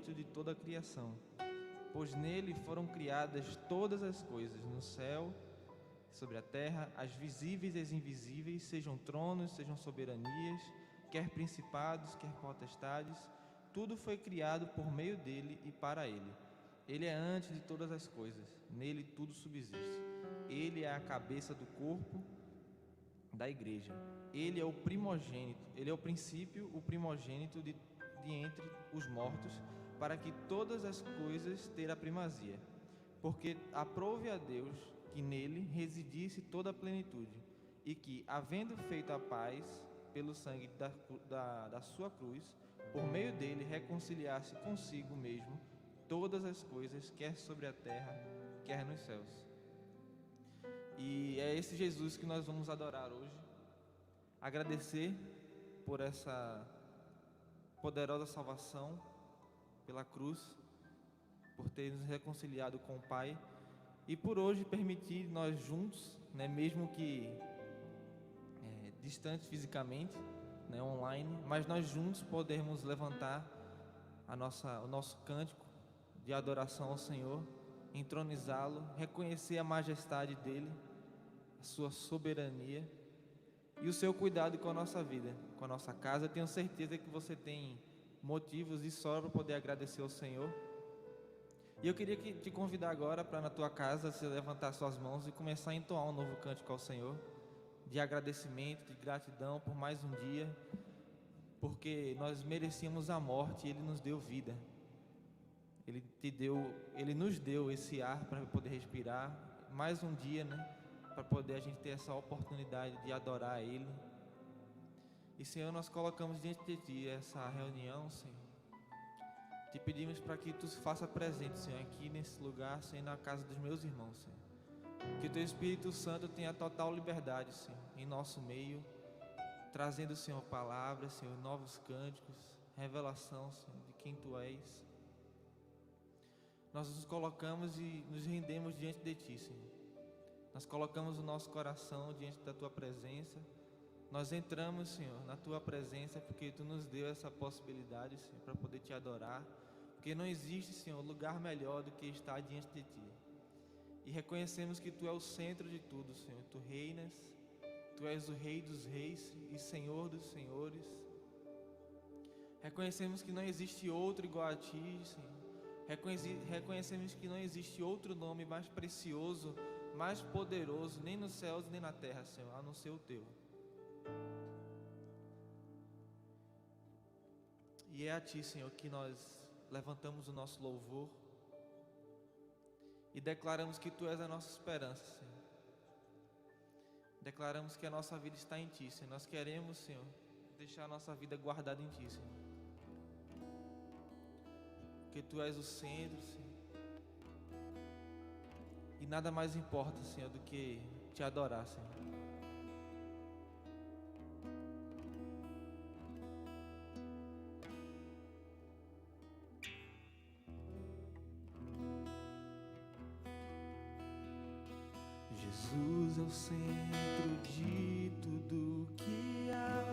primogênito de toda a criação, pois nele foram criadas todas as coisas, no céu, sobre a terra, as visíveis e as invisíveis, sejam tronos, sejam soberanias, quer principados, quer potestades, tudo foi criado por meio dele e para ele. Ele é antes de todas as coisas, nele tudo subsiste. Ele é a cabeça do corpo da igreja. Ele é o primogênito, ele é o princípio, o primogênito de entre os mortos, para que todas as coisas tenham a primazia. Porque aprouve a Deus que nele residisse toda a plenitude, e que, havendo feito a paz pelo sangue da sua cruz, por meio dele reconciliasse consigo mesmo todas as coisas, quer sobre a terra, quer nos céus. E é esse Jesus que nós vamos adorar hoje, agradecer por essa poderosa salvação, pela cruz, por ter nos reconciliado com o Pai, e por hoje permitir nós juntos, né, mesmo que distantes fisicamente, né, online, mas nós juntos podermos levantar o nosso cântico de adoração ao Senhor, entronizá-lo, reconhecer a majestade dele, a sua soberania e o seu cuidado com a nossa vida, com a nossa casa. Eu tenho certeza que você tem motivos de sobra para poder agradecer ao Senhor. E eu queria te convidar agora para na tua casa você levantar suas mãos e começar a entoar um novo cântico ao Senhor, de agradecimento, de gratidão por mais um dia, porque nós merecíamos a morte e Ele nos deu vida. Ele nos deu esse ar para poder respirar, mais um dia, né? Para poder a gente ter essa oportunidade de adorar a Ele. E Senhor, nós colocamos diante de Ti essa reunião, Senhor. Te pedimos para que Tu se faça presente, Senhor, aqui nesse lugar, Senhor, na casa dos meus irmãos, Senhor. Que o Teu Espírito Santo tenha total liberdade, Senhor, em nosso meio, trazendo, Senhor, palavras, Senhor, novos cânticos, revelação, Senhor, de quem Tu és. Nós nos colocamos e nos rendemos diante de Ti, Senhor. Nós colocamos o nosso coração diante da Tua presença. Nós entramos, Senhor, na Tua presença, porque Tu nos deu essa possibilidade, Senhor, para poder Te adorar. Porque não existe, Senhor, lugar melhor do que estar diante de Ti. E reconhecemos que Tu é o centro de tudo, Senhor. Tu reinas, Tu és o Rei dos reis e Senhor dos senhores. Reconhecemos que não existe outro igual a Ti, Senhor. Reconhecemos que não existe outro nome mais precioso, mais poderoso, nem nos céus nem na terra, Senhor, a não ser o Teu. E é a Ti, Senhor, que nós levantamos o nosso louvor e declaramos que Tu és a nossa esperança, Senhor. Declaramos que a nossa vida está em Ti, Senhor. Nós queremos, Senhor, deixar a nossa vida guardada em Ti, Senhor. Porque Tu és o centro, Senhor. E nada mais importa, Senhor, do que Te adorar, Senhor. Jesus é o centro de tudo que há.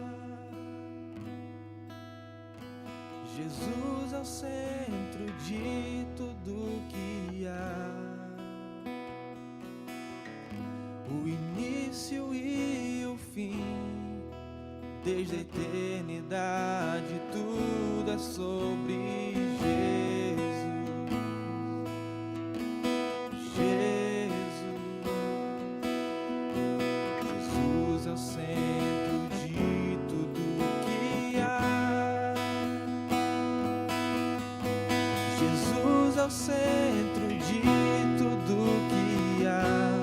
Jesus é o centro de tudo que há. O início e o fim, desde a eternidade, tudo é sobre Jesus. Jesus é o centro de tudo que há. Jesus é o centro de tudo que há.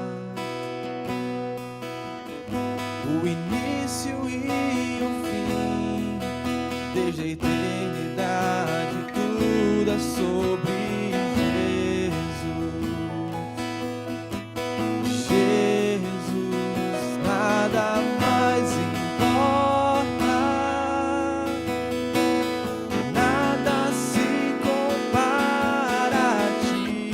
O início e o fim, desde a eternidade, tudo é sobre Jesus. Jesus, nada mais importa, nada se compara a Ti.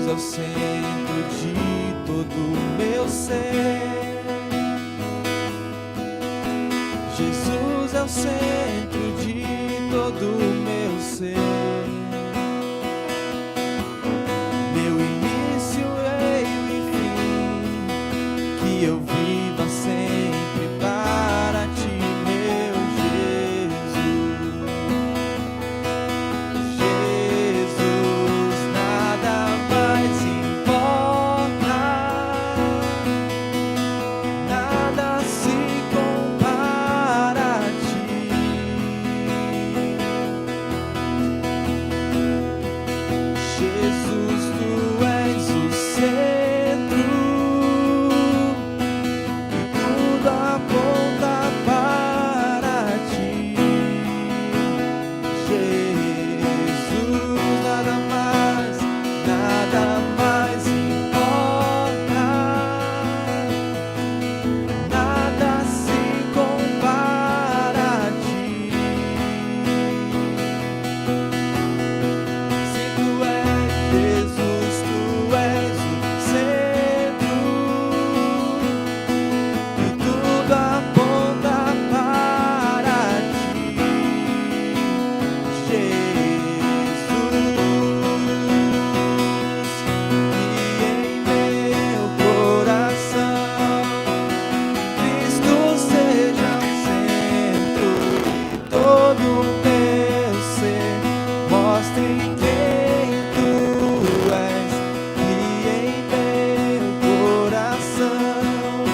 é o centro de todo o meu ser. Jesus é o centro de todo o meu ser. Meu início e fim, que eu viva sempre para ti, meu Jesus. Jesus, nada mais importa, nada se compara a ti. Jesus, tu és o centro e tudo aponta para ti. Jesus, nada mais importa, nada se compara a ti. Se tu és Jesus, tu és o centro e tudo aponta para ti, Jesus. E em meu coração Cristo seja o centro e todo o meu ser mostre quem tu és. E em meu coração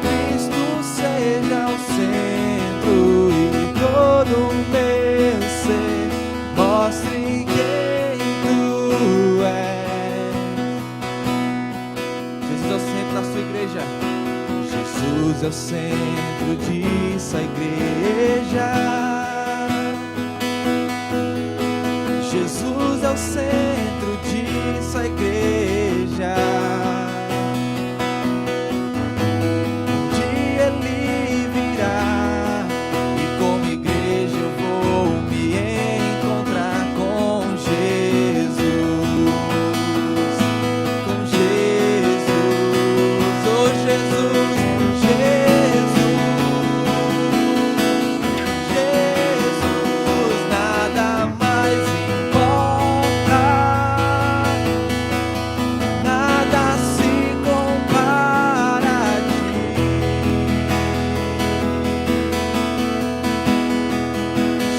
Cristo seja o centro e todo o meu ser mostre quem tu és. Jesus é o centro da sua igreja. Jesus é o centro disso, a igreja. Jesus é o centro disso, a igreja. Um dia ele virá e como igreja eu vou me encontrar com Jesus. Com Jesus, oh Jesus, Jesus, nada mais importa, nada se compara a ti.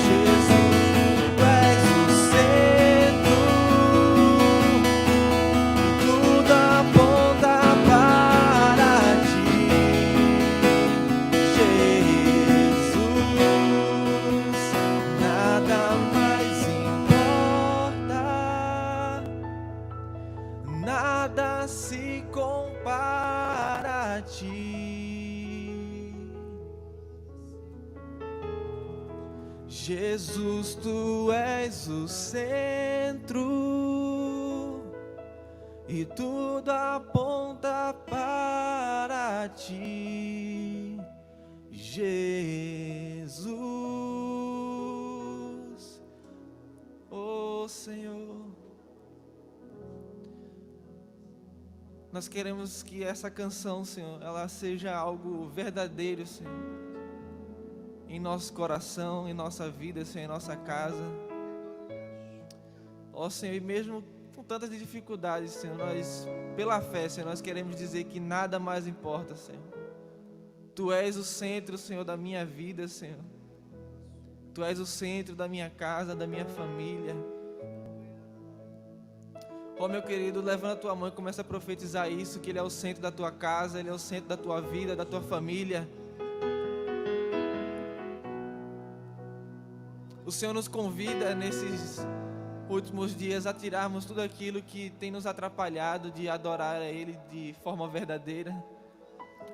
Jesus, tu és o centro e tudo aponta para ti. Jesus, nada mais importa, nada se compara a ti. Jesus, tu és o centro e tudo aponta para ti, Jesus. Oh Senhor, nós queremos que essa canção, Senhor, ela seja algo verdadeiro, Senhor, em nosso coração, em nossa vida, Senhor, em nossa casa. Ó Senhor, e mesmo com tantas dificuldades, Senhor, nós, pela fé, Senhor, nós queremos dizer que nada mais importa, Senhor. Tu és o centro, Senhor, da minha vida, Senhor. Tu és o centro da minha casa, da minha família. Ó meu querido, levanta a tua mão e começa a profetizar isso, que Ele é o centro da tua casa, Ele é o centro da tua vida, da tua família. O Senhor nos convida nesses últimos dias a tirarmos tudo aquilo que tem nos atrapalhado de adorar a Ele de forma verdadeira,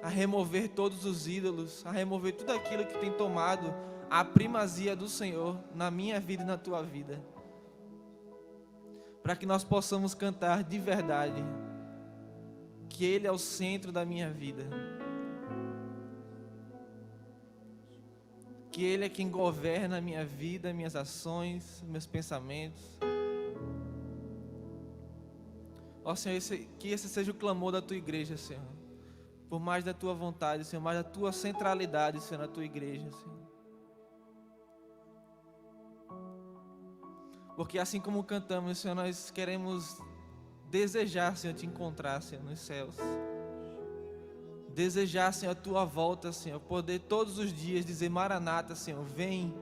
a remover todos os ídolos, a remover tudo aquilo que tem tomado a primazia do Senhor na minha vida e na tua vida, para que nós possamos cantar de verdade que Ele é o centro da minha vida, que Ele é quem governa a minha vida, minhas ações, meus pensamentos. Ó Senhor, que esse seja o clamor da tua igreja, Senhor. Por mais da tua vontade, Senhor, mais da tua centralidade, Senhor, na tua igreja, Senhor. Porque assim como cantamos, Senhor, nós queremos desejar, Senhor, te encontrar, Senhor, nos céus. Desejar, Senhor, a tua volta, Senhor. Poder todos os dias dizer: Maranata, Senhor, vem.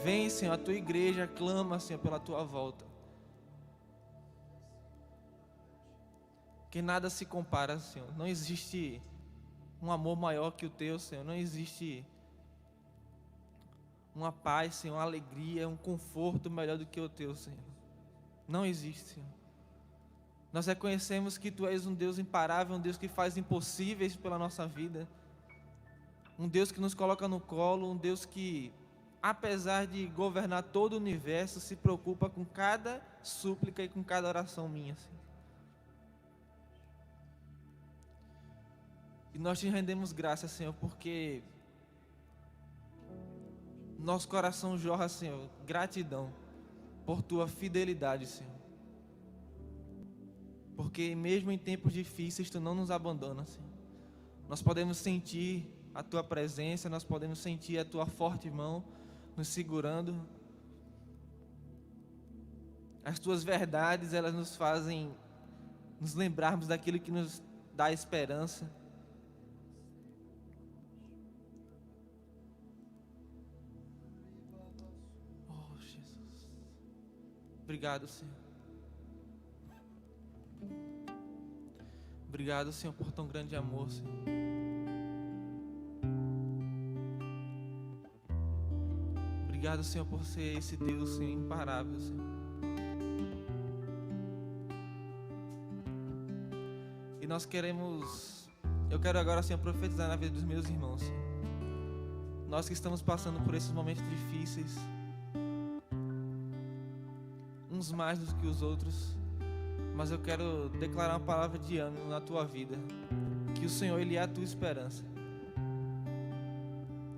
Vem, Senhor, a tua igreja clama, Senhor, pela tua volta. Que nada se compara, Senhor. Não existe um amor maior que o teu, Senhor. Não existe uma paz, Senhor, uma alegria, um conforto melhor do que o teu, Senhor. Não existe, Senhor. Nós reconhecemos que tu és um Deus imparável, um Deus que faz impossíveis pela nossa vida, um Deus que nos coloca no colo, um Deus que, apesar de governar todo o universo, se preocupa com cada súplica e com cada oração minha, Senhor. E nós te rendemos graças, Senhor, porque nosso coração jorra, Senhor, gratidão por tua fidelidade, Senhor. Porque mesmo em tempos difíceis, tu não nos abandonas, Senhor. Nós podemos sentir a tua presença, nós podemos sentir a tua forte mão nos segurando. As tuas verdades, elas nos fazem nos lembrarmos daquilo que nos dá esperança. Oh, Jesus. Obrigado, Senhor. Obrigado, Senhor, por tão grande amor, Senhor. Obrigado, Senhor, por ser esse Deus, Senhor, imparável, Senhor. E nós eu quero agora, Senhor, profetizar na vida dos meus irmãos, Senhor. Nós que estamos passando por esses momentos difíceis, uns mais do que os outros, mas eu quero declarar uma palavra de ânimo na tua vida, que o Senhor, Ele é a tua esperança,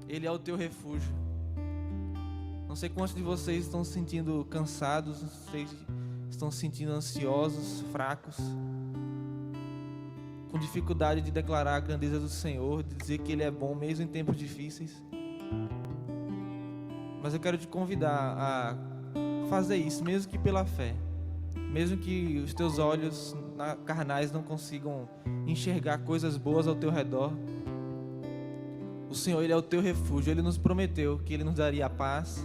Ele é o teu refúgio. Não sei quantos de vocês estão se sentindo cansados, não sei se estão se sentindo ansiosos, fracos, com dificuldade de declarar a grandeza do Senhor, de dizer que Ele é bom mesmo em tempos difíceis. Mas eu quero te convidar a fazer isso, mesmo que pela fé. Mesmo que os teus olhos carnais não consigam enxergar coisas boas ao teu redor, o Senhor, Ele é o teu refúgio. Ele nos prometeu que Ele nos daria paz,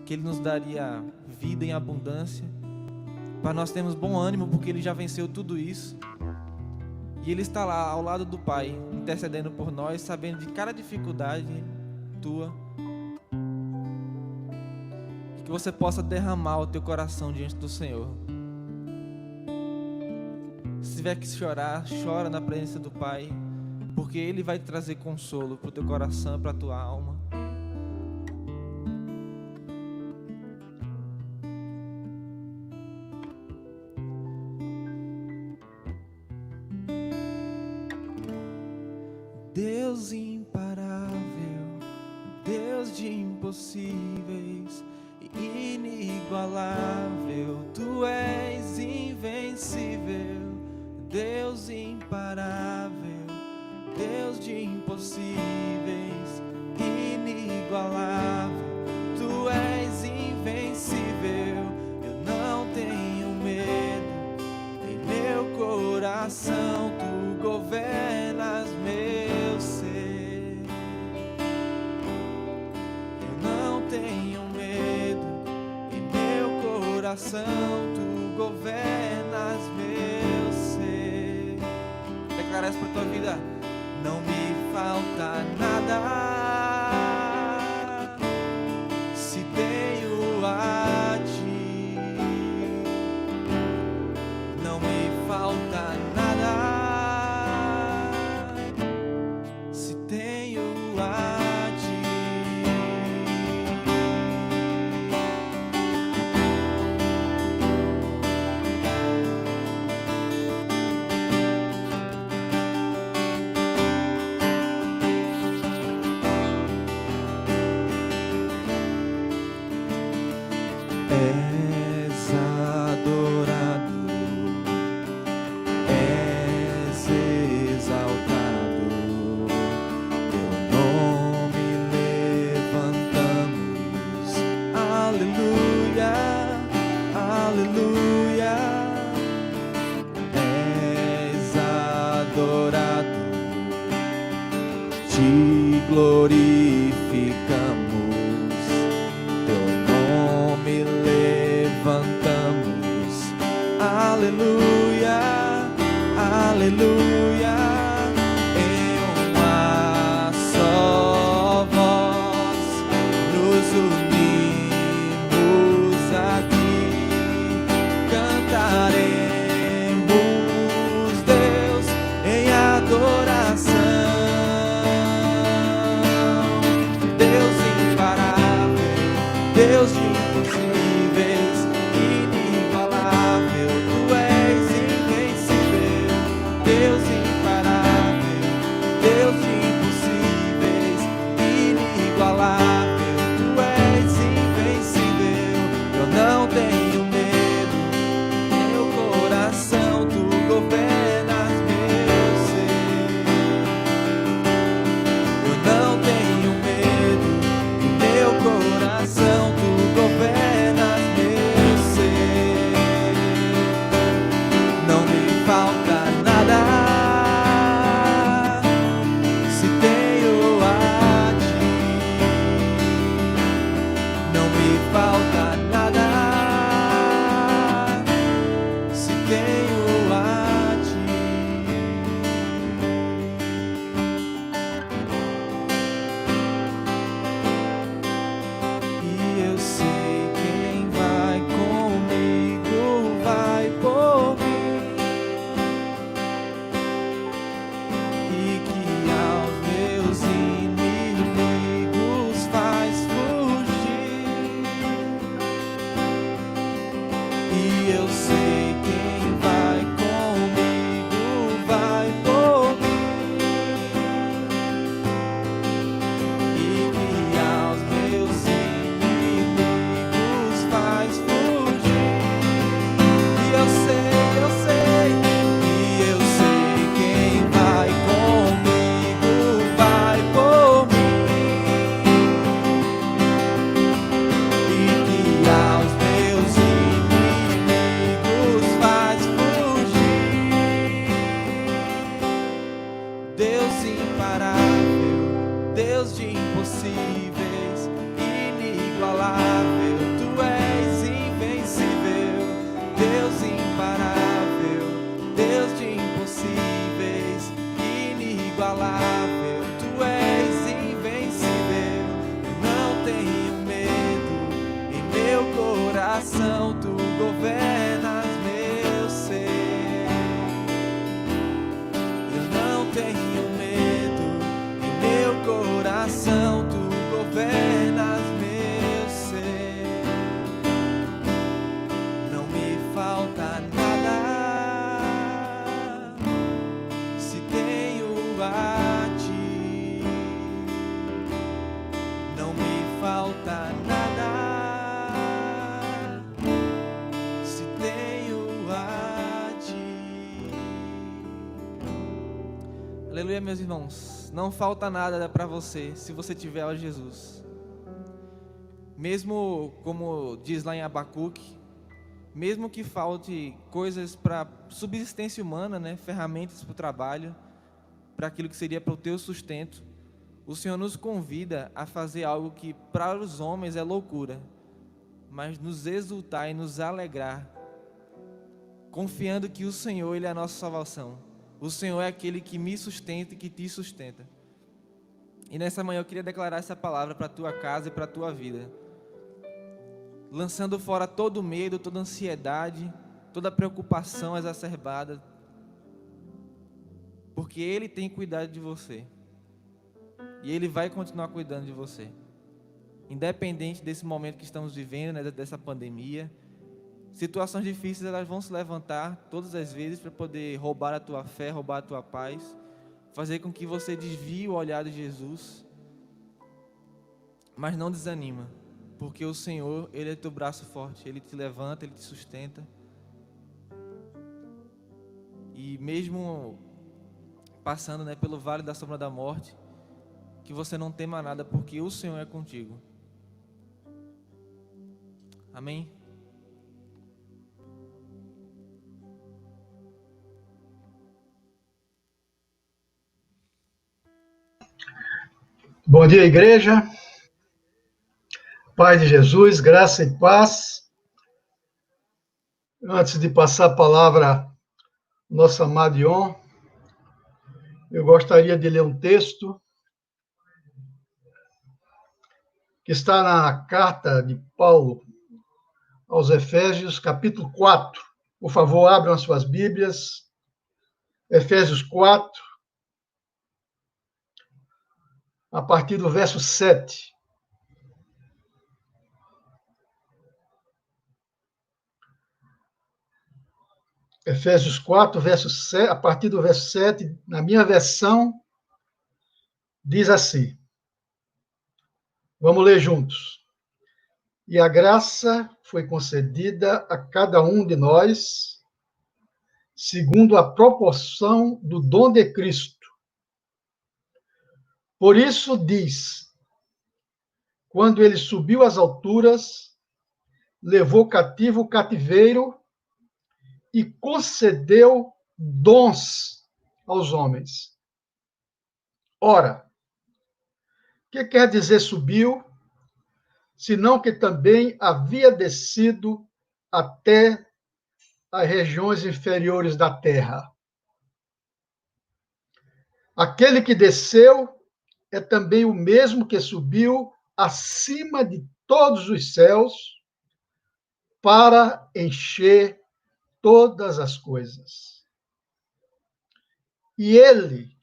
que Ele nos daria vida em abundância, para nós termos bom ânimo, porque Ele já venceu tudo isso. E Ele está lá ao lado do Pai, intercedendo por nós, sabendo de cada dificuldade tua. Que você possa derramar o teu coração diante do Senhor. Se tiver que chorar, chora na presença do Pai, porque Ele vai te trazer consolo para o teu coração, para a tua alma. Deus imparável, Deus de impossíveis, inigualável, tu és invencível. Deus imparável, Deus de impossíveis, inigualável, tu és invencível. Eu não tenho medo em meu coração, tu governas meu ser. Eu não tenho medo em meu coração, tu governas meu ser. Declara isso para tua vida. Não me falta nada se tenho a ti. Não me falta nada se tenho a ti. És adorado, glorificamos, teu nome levantamos. Aleluia, aleluia. Em uma só voz nos unimos aqui, cantaremos Deus em adoração. Deus imparável, Deus de impossíveis, inigualável, tu és invencível. Deus imparável, Deus de impossíveis, inigualável, tu és invencível. Eu não tenho medo, meu coração tu governas meu ser. Eu não tenho medo, meu coração tu governas meu ser. Não me falta nada se tenho a ti. Não me falta nada se tenho a ti. E eu sei quem vai comigo vai por mim, e que aos meus inimigos faz fugir. E eu sei quem vai comigo vai por mim, e que aos meus inimigos faz fugir. E eu sei, e eu sei quem vai comigo vai por mim, e que aos meus inimigos faz fugir. Deus imparável, Deus de impossíveis, inigualável, tu és invencível. Deus imparável, Deus de impossíveis, inigualável, tu és invencível. Eu não tenho medo, em meu coração tu governas meu ser. Eu não tenho medo, em meu coração tu governas meu ser. Não me falta nada se tenho a ti. Não me falta nada se tenho a ti. Aleluia, meus irmãos. Não falta nada para você se você tiver a Jesus. Mesmo como diz lá em Abacuque, mesmo que falte coisas para subsistência humana, né, ferramentas para o trabalho, para aquilo que seria para o teu sustento, o Senhor nos convida a fazer algo que para os homens é loucura, mas nos exultar e nos alegrar, confiando que o Senhor, Ele é a nossa salvação. O Senhor é aquele que me sustenta e que te sustenta. E nessa manhã eu queria declarar essa palavra para a tua casa e para a tua vida, lançando fora todo medo, toda ansiedade, toda preocupação exacerbada, porque Ele tem cuidado de você, e Ele vai continuar cuidando de você, independente desse momento que estamos vivendo, né, dessa pandemia. Situações difíceis, elas vão se levantar todas as vezes para poder roubar a tua fé, roubar a tua paz, fazer com que você desvie o olhar de Jesus. Mas não desanima, porque o Senhor, Ele é teu braço forte, Ele te levanta, Ele te sustenta. E mesmo passando, né, pelo vale da sombra da morte, que você não tema nada, porque o Senhor é contigo. Amém? Bom dia, igreja. Paz de Jesus, graça e paz. Antes de passar a palavra ao nosso amado Ion, eu gostaria de ler um texto que está na carta de Paulo aos Efésios, capítulo 4. Por favor, abram as suas Bíblias. Efésios 4, a partir do verso 7. Efésios 4, verso 7, a partir do verso 7, na minha versão, diz assim. Vamos ler juntos. E a graça foi concedida a cada um de nós, segundo a proporção do dom de Cristo. Por isso diz, quando ele subiu às alturas, levou cativo o cativeiro e concedeu dons aos homens. Ora, o que quer dizer subiu, senão que também havia descido até as regiões inferiores da terra. Aquele que desceu é também o mesmo que subiu acima de todos os céus para encher todas as coisas. E ele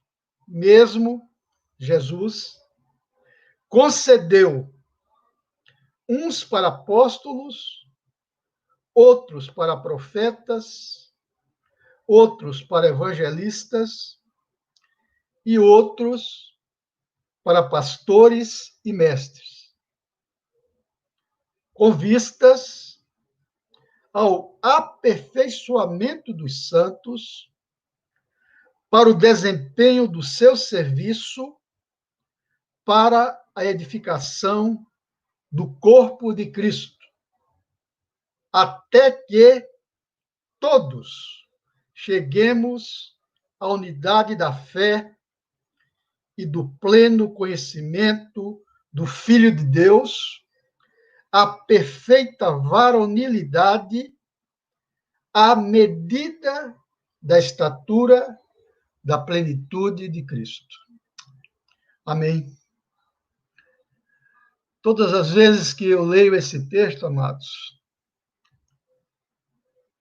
mesmo, Jesus, concedeu uns para apóstolos, outros para profetas, outros para evangelistas e outros para pastores e mestres, com vistas ao aperfeiçoamento dos santos, para o desempenho do seu serviço, para a edificação do corpo de Cristo, até que todos cheguemos à unidade da fé e do pleno conhecimento do Filho de Deus, a perfeita varonilidade, à medida da estatura da plenitude de Cristo. Amém. Todas as vezes que eu leio esse texto, amados,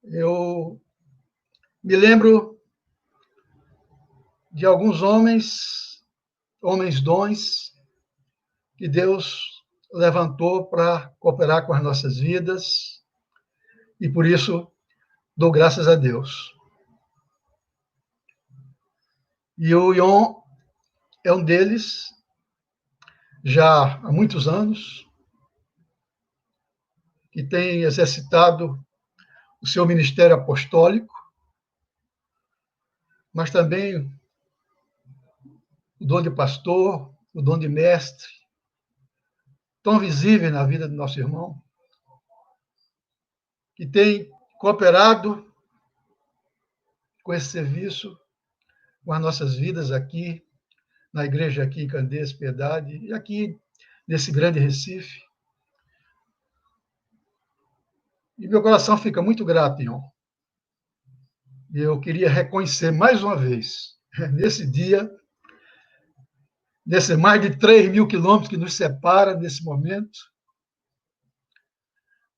eu me lembro de alguns homens dons, que Deus levantou para cooperar com as nossas vidas, e por isso dou graças a Deus. E o Ion é um deles, já há muitos anos, que tem exercitado o seu ministério apostólico, mas também o dom de pastor, o dom de mestre, tão visível na vida do nosso irmão, que tem cooperado com esse serviço, com as nossas vidas aqui, na igreja aqui em Candeias, Piedade, e aqui nesse grande Recife. E meu coração fica muito grato, Ion. E eu queria reconhecer mais uma vez, nesse dia, nesses mais de 3.000 quilômetros que nos separa nesse momento,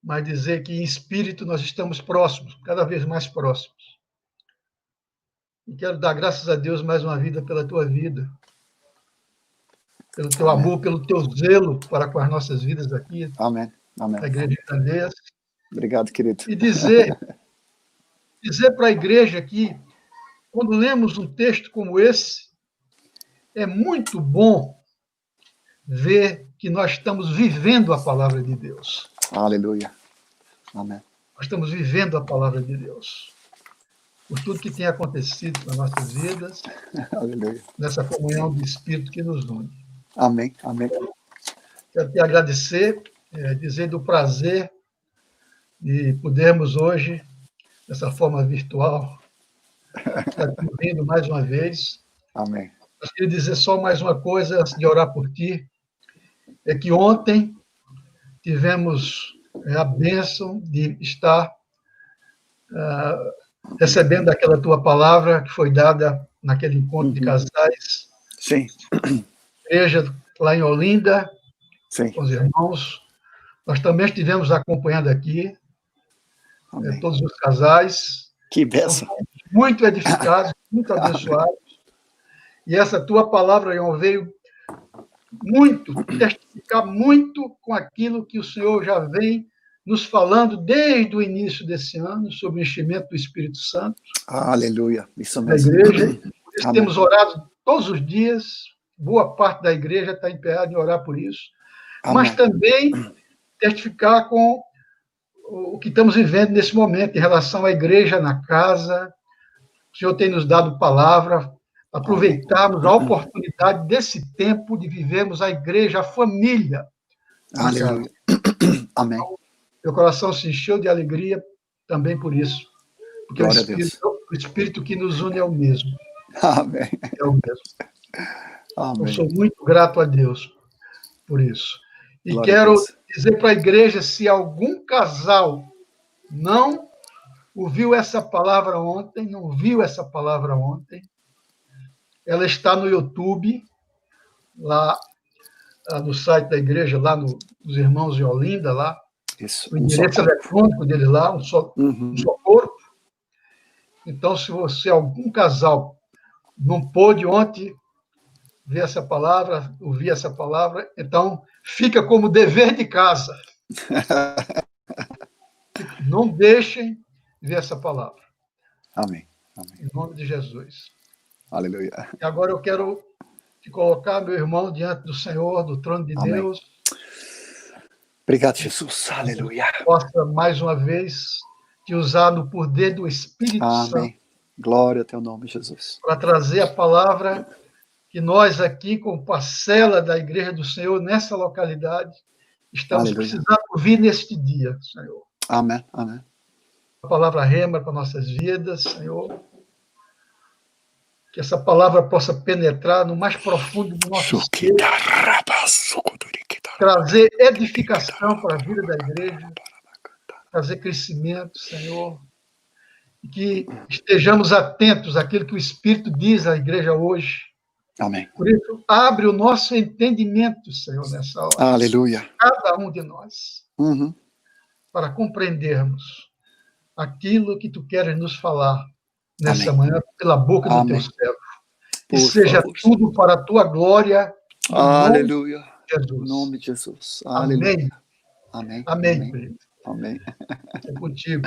mas dizer que em espírito nós estamos próximos, cada vez mais próximos. E quero dar graças a Deus mais uma vida pela tua vida, pelo teu Amém. Amor, pelo teu zelo para com as nossas vidas aqui, Amém. Amém. na Igreja de Candeias. Obrigado, querido. E dizer para a igreja que, quando lemos um texto como esse, é muito bom ver que nós estamos vivendo a palavra de Deus. Aleluia. Amém. Nós estamos vivendo a palavra de Deus. Por tudo que tem acontecido nas nossas vidas, Aleluia. Nessa comunhão do Espírito que nos une. Amém. Amém. Quero te agradecer, dizer do prazer de podermos hoje, dessa forma virtual, estar te ouvindo mais uma vez. Amém. Eu queria dizer só mais uma coisa antes de orar por ti, é que ontem tivemos a bênção de estar recebendo aquela tua palavra que foi dada naquele encontro de casais, Sim, igreja lá em Olinda, sim. com os irmãos. Nós também estivemos acompanhando aqui, Amém. todos os casais. Que Então, bênção. fomos muito edificados, muito abençoados. E essa tua palavra, Ion, veio muito, testificar muito com aquilo que o Senhor já vem nos falando desde o início desse ano, sobre o enchimento do Espírito Santo Aleluia. Isso da mesmo. igreja. Por isso Amém. temos orado todos os dias, boa parte da igreja está empenhada em orar por isso, mas Amém. também testificar com o que estamos vivendo nesse momento em relação à igreja na casa. O Senhor tem nos dado palavra, aproveitarmos a oportunidade desse tempo de vivermos a igreja, a família na casa. Aleluia. Amém. Meu coração se encheu de alegria também por isso, porque Glória a Deus. o Espírito que nos une é o mesmo. Amém. É o mesmo. Eu Amém. sou muito grato a Deus por isso. E Glória a quero Deus. dizer para a igreja, se algum casal não ouviu essa palavra ontem, não viu essa palavra ontem, ela está no YouTube, lá no site da igreja, lá dos irmãos de Olinda, lá, Isso. o endereço eletrônico dele lá, um só corpo. Então, se você, algum casal, não pôde ontem ver essa palavra, ouvir essa palavra, então fica como dever de casa. Não deixem ver essa palavra. Amém. Amém. Em nome de Jesus. Aleluia. E agora eu quero te colocar, meu irmão, diante do Senhor, do trono de Amém. Deus. Obrigado, Jesus. Aleluia. Possa, mais uma vez, te usar no poder do Espírito Santo. Amém. Glória ao teu nome, Jesus. Para trazer a palavra que nós aqui, como parcela da Igreja do Senhor, nessa localidade, estamos Aleluia. precisando ouvir neste dia, Senhor. Amém. Amém. A palavra rema para nossas vidas, Senhor. Que essa palavra possa penetrar no mais profundo do nosso ser, trazer edificação para a vida da igreja, trazer crescimento, Senhor. E que estejamos atentos àquilo que o Espírito diz à igreja hoje. Amém. Por isso, abre o nosso entendimento, Senhor, nessa hora. Aleluia. Cada um de nós, Uhum. para compreendermos aquilo que tu queres nos falar nessa Amém. manhã, pela boca do Amém. teu servo. Por E seja favor. tudo para a tua glória, em Aleluia. nome de Jesus. Em nome de Jesus. Aleluia. Amém. Amém. Amém, Amém. querido. Amém. É contigo.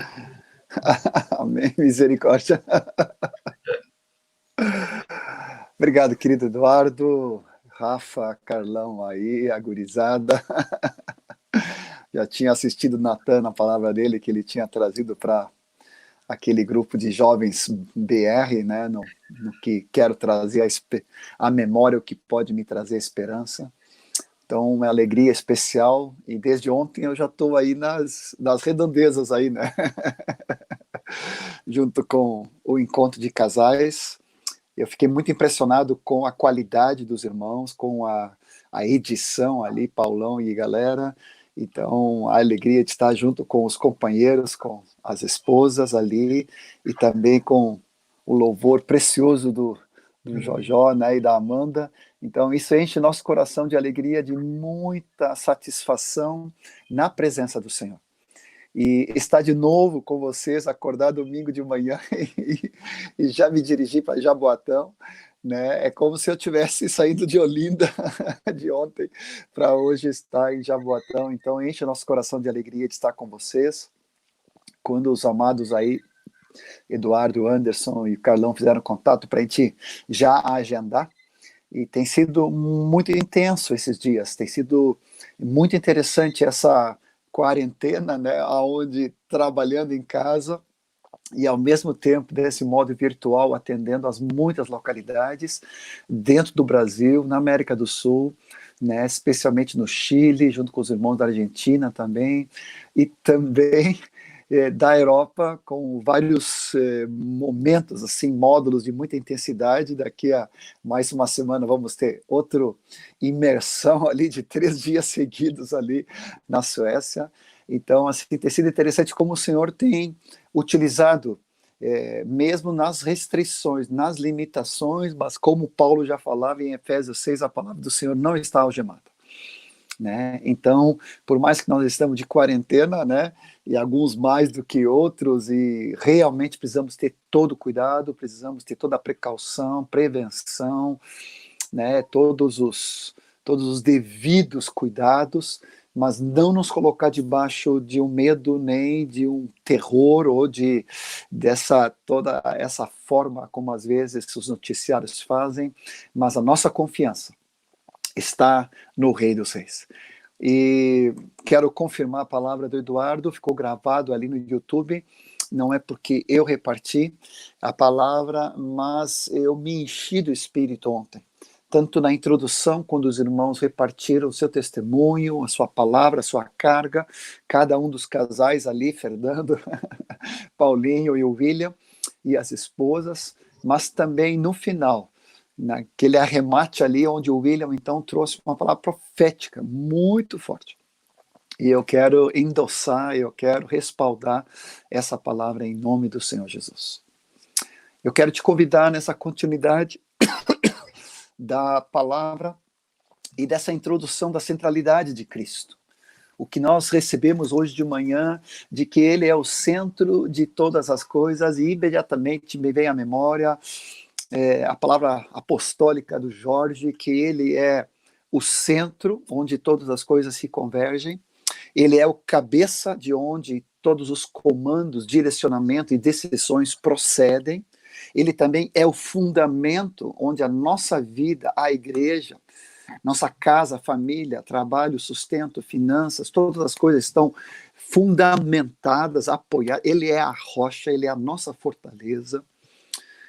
Amém. Misericórdia. Obrigado, querido Eduardo, Rafa, Carlão aí, a gurizada. Já tinha assistido Natan na palavra dele, que ele tinha trazido para aquele grupo de jovens BR, né, no que quero trazer a memória, o que pode me trazer esperança. Então, uma alegria especial, e desde ontem eu já estou aí nas redondezas aí, né, junto com o encontro de casais. Eu fiquei muito impressionado com a qualidade dos irmãos, com a edição ali, Paulão e galera. Então, a alegria de estar junto com os companheiros, com as esposas ali, e também com o louvor precioso do Jojó, né, e da Amanda. Então, isso enche nosso coração de alegria, de muita satisfação na presença do Senhor. E estar de novo com vocês, acordar domingo de manhã e já me dirigir para Jaboatão, né? É como se eu tivesse saído de Olinda de ontem para hoje estar em Jaboatão. Então enche o nosso coração de alegria de estar com vocês. Quando os amados aí, Eduardo, Anderson e Carlão fizeram contato para a gente já agendar, e tem sido muito intenso esses dias, tem sido muito interessante essa quarentena, né, onde trabalhando em casa e ao mesmo tempo desse modo virtual atendendo as muitas localidades dentro do Brasil, na América do Sul, né, especialmente no Chile, junto com os irmãos da Argentina também, e também da Europa, com vários momentos, assim, módulos de muita intensidade. Daqui a mais uma semana vamos ter outra imersão ali de 3 dias seguidos ali na Suécia. Então, assim, tem sido interessante como o Senhor tem utilizado, mesmo nas restrições, nas limitações, mas como Paulo já falava em Efésios 6, a palavra do Senhor não está algemada. Né? Então, por mais que nós estamos de quarentena, né, e alguns mais do que outros, e realmente precisamos ter todo o cuidado, precisamos ter toda a precaução, prevenção, né, todos os devidos cuidados, mas não nos colocar debaixo de um medo, nem de um terror, ou toda essa forma como às vezes os noticiários fazem, mas a nossa confiança está no Rei dos Reis. E quero confirmar a palavra do Eduardo, ficou gravado ali no YouTube, não é porque eu reparti a palavra, mas eu me enchi do Espírito ontem, tanto na introdução, quando os irmãos repartiram o seu testemunho, a sua palavra, a sua carga, cada um dos casais ali, Fernando, Paulinho e o William, e as esposas, mas também no final, naquele arremate ali, onde o William, então, trouxe uma palavra profética muito forte. E eu quero endossar, eu quero respaldar essa palavra em nome do Senhor Jesus. Eu quero te convidar nessa continuidade da palavra e dessa introdução da centralidade de Cristo. O que nós recebemos hoje de manhã, de que Ele é o centro de todas as coisas, e imediatamente me vem à memória a palavra apostólica do Jorge, que Ele é o centro onde todas as coisas se convergem, Ele é o cabeça de onde todos os comandos, direcionamento e decisões procedem, Ele também é o fundamento onde a nossa vida, a igreja, nossa casa, família, trabalho, sustento, finanças, todas as coisas estão fundamentadas, apoiadas. Ele é a rocha, Ele é a nossa fortaleza.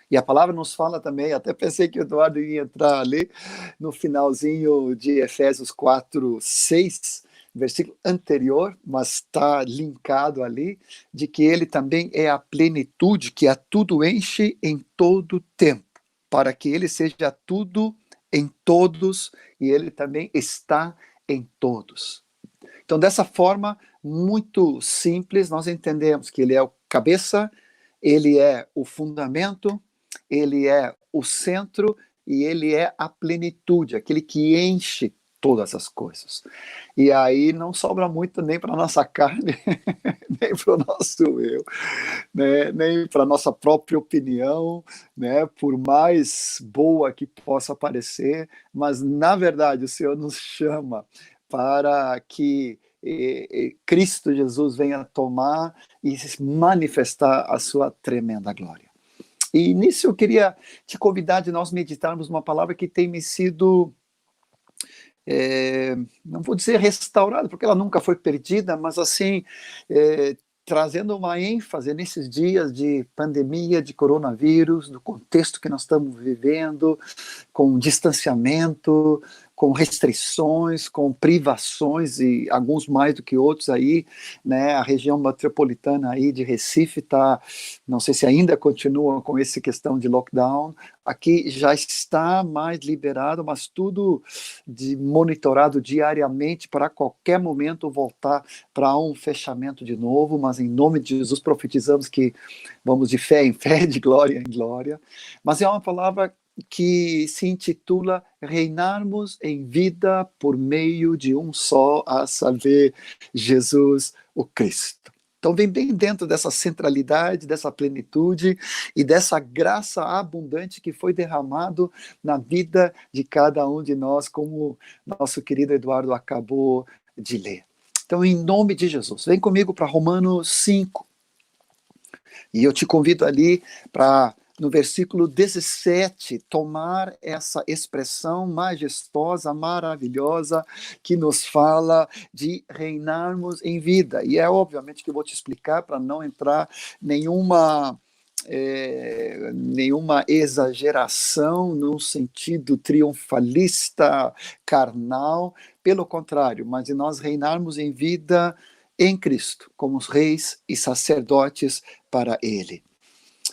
E a palavra nos fala também, até pensei que o Eduardo ia entrar ali no finalzinho de Efésios 4, 6, versículo anterior, mas está linkado ali, de que Ele também é a plenitude que a tudo enche em todo tempo, para que Ele seja tudo em todos, e Ele também está em todos. Então, dessa forma, muito simples, nós entendemos que Ele é o cabeça, Ele é o fundamento, Ele é o centro, e Ele é a plenitude, aquele que enche todas as coisas. E aí não sobra muito nem para a nossa carne, nem para o nosso eu, né? Nem para a nossa própria opinião, né? Por mais boa que possa parecer, mas na verdade o Senhor nos chama para que Cristo Jesus venha tomar e manifestar a sua tremenda glória. E nisso eu queria te convidar de nós meditarmos uma palavra que tem me sido, não vou dizer restaurada, porque ela nunca foi perdida, mas assim, trazendo uma ênfase nesses dias de pandemia, de coronavírus, do contexto que nós estamos vivendo, com distanciamento, com restrições, com privações, e alguns mais do que outros aí, né? A região metropolitana aí de Recife está, não sei se ainda continua com essa questão de lockdown, aqui já está mais liberado, mas tudo monitorado diariamente para a qualquer momento voltar para um fechamento de novo, mas em nome de Jesus profetizamos que vamos de fé em fé, de glória em glória, mas é uma palavra que se intitula Reinarmos em Vida por meio de um só, a saber, Jesus o Cristo. Então vem bem dentro dessa centralidade, dessa plenitude e dessa graça abundante que foi derramado na vida de cada um de nós, como nosso querido Eduardo acabou de ler. Então, em nome de Jesus, vem comigo para Romanos 5. E eu te convido ali para, no versículo 17, tomar essa expressão majestosa, maravilhosa, que nos fala de reinarmos em vida. E é obviamente que eu vou te explicar para não entrar nenhuma exageração num sentido triunfalista, carnal, pelo contrário, mas de nós reinarmos em vida em Cristo, como os reis e sacerdotes para ele.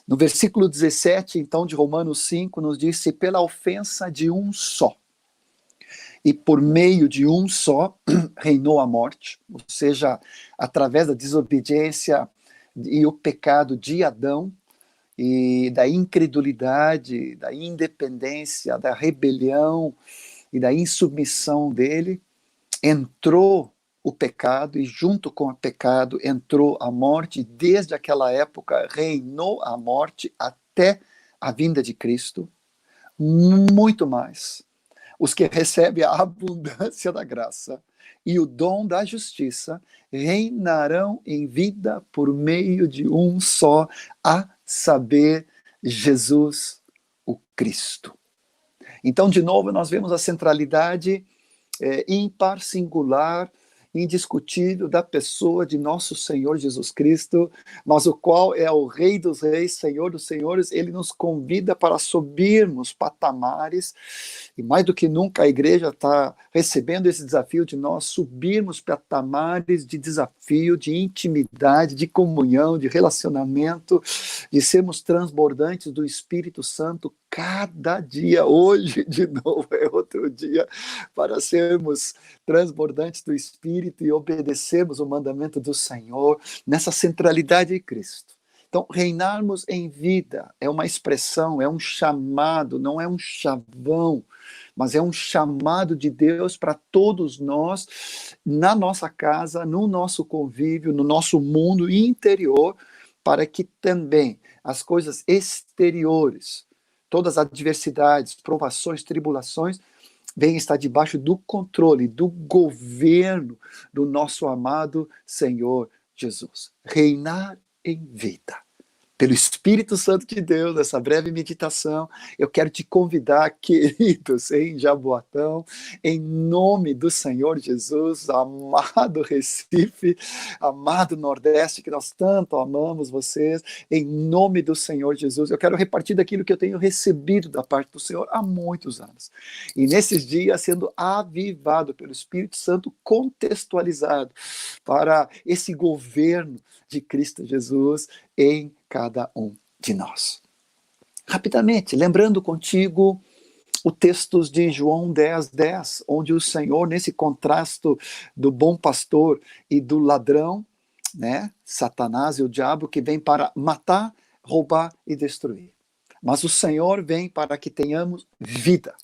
No versículo 17, então, de Romanos 5, nos diz: "Se pela ofensa de um só, e por meio de um só, reinou a morte", ou seja, através da desobediência e o pecado de Adão, e da incredulidade, da independência, da rebelião e da insubmissão dele, entrou o pecado, e junto com o pecado entrou a morte. Desde aquela época reinou a morte até a vinda de Cristo. Muito mais, os que recebem a abundância da graça e o dom da justiça reinarão em vida por meio de um só, a saber, Jesus, o Cristo. Então, de novo, nós vemos a centralidade ímpar, singular, indiscutível da pessoa de nosso Senhor Jesus Cristo, mas o qual é o Rei dos Reis, Senhor dos Senhores. Ele nos convida para subirmos patamares, e mais do que nunca a igreja está recebendo esse desafio de nós subirmos patamares de desafio, de intimidade, de comunhão, de relacionamento, de sermos transbordantes do Espírito Santo cada dia. Hoje, de novo, é outro dia para sermos transbordantes do Espírito e obedecermos o mandamento do Senhor nessa centralidade de Cristo. Então, reinarmos em vida é uma expressão, é um chamado, não é um chavão, mas é um chamado de Deus para todos nós, na nossa casa, no nosso convívio, no nosso mundo interior, para que também as coisas exteriores, todas as adversidades, provações, tribulações, venham estar debaixo do controle, do governo do nosso amado Senhor Jesus. Reinar em vida. Pelo Espírito Santo de Deus, nessa breve meditação, eu quero te convidar, queridos, em Jaboatão, em nome do Senhor Jesus, amado Recife, amado Nordeste, que nós tanto amamos vocês, em nome do Senhor Jesus, eu quero repartir daquilo que eu tenho recebido da parte do Senhor há muitos anos. E nesses dias, sendo avivado pelo Espírito Santo, contextualizado para esse governo de Cristo Jesus em cada um de nós. Rapidamente, lembrando contigo o texto de João 10:10, onde o Senhor, nesse contraste do bom pastor e do ladrão, né, Satanás e o diabo, que vem para matar, roubar e destruir. Mas o Senhor vem para que tenhamos vida,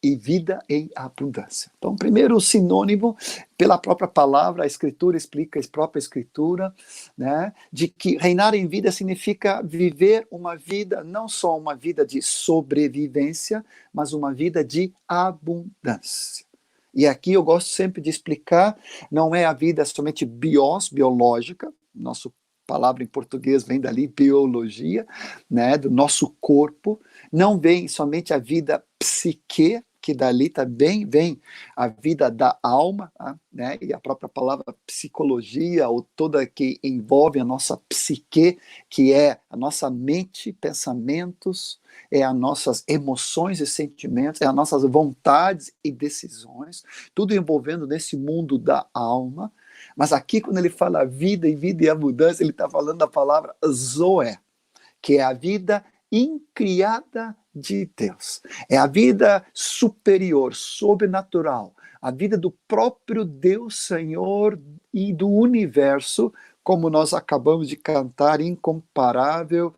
e vida em abundância. Então, primeiro o sinônimo, pela própria palavra, a Escritura explica, a própria Escritura, né, de que reinar em vida significa viver uma vida, não só uma vida de sobrevivência, mas uma vida de abundância. E aqui eu gosto sempre de explicar, não é a vida somente biológica, nossa palavra em português vem dali, biologia, né, do nosso corpo, não vem somente a vida psique, que dali também vem a vida da alma, né? E a própria palavra psicologia, ou toda que envolve a nossa psique, que é a nossa mente, pensamentos, é as nossas emoções e sentimentos, é as nossas vontades e decisões, tudo envolvendo nesse mundo da alma. Mas aqui, quando ele fala vida e abundância, ele está falando da palavra zoe, que é a vida incriada de Deus. É a vida superior, sobrenatural, a vida do próprio Deus Senhor e do universo, como nós acabamos de cantar, incomparável,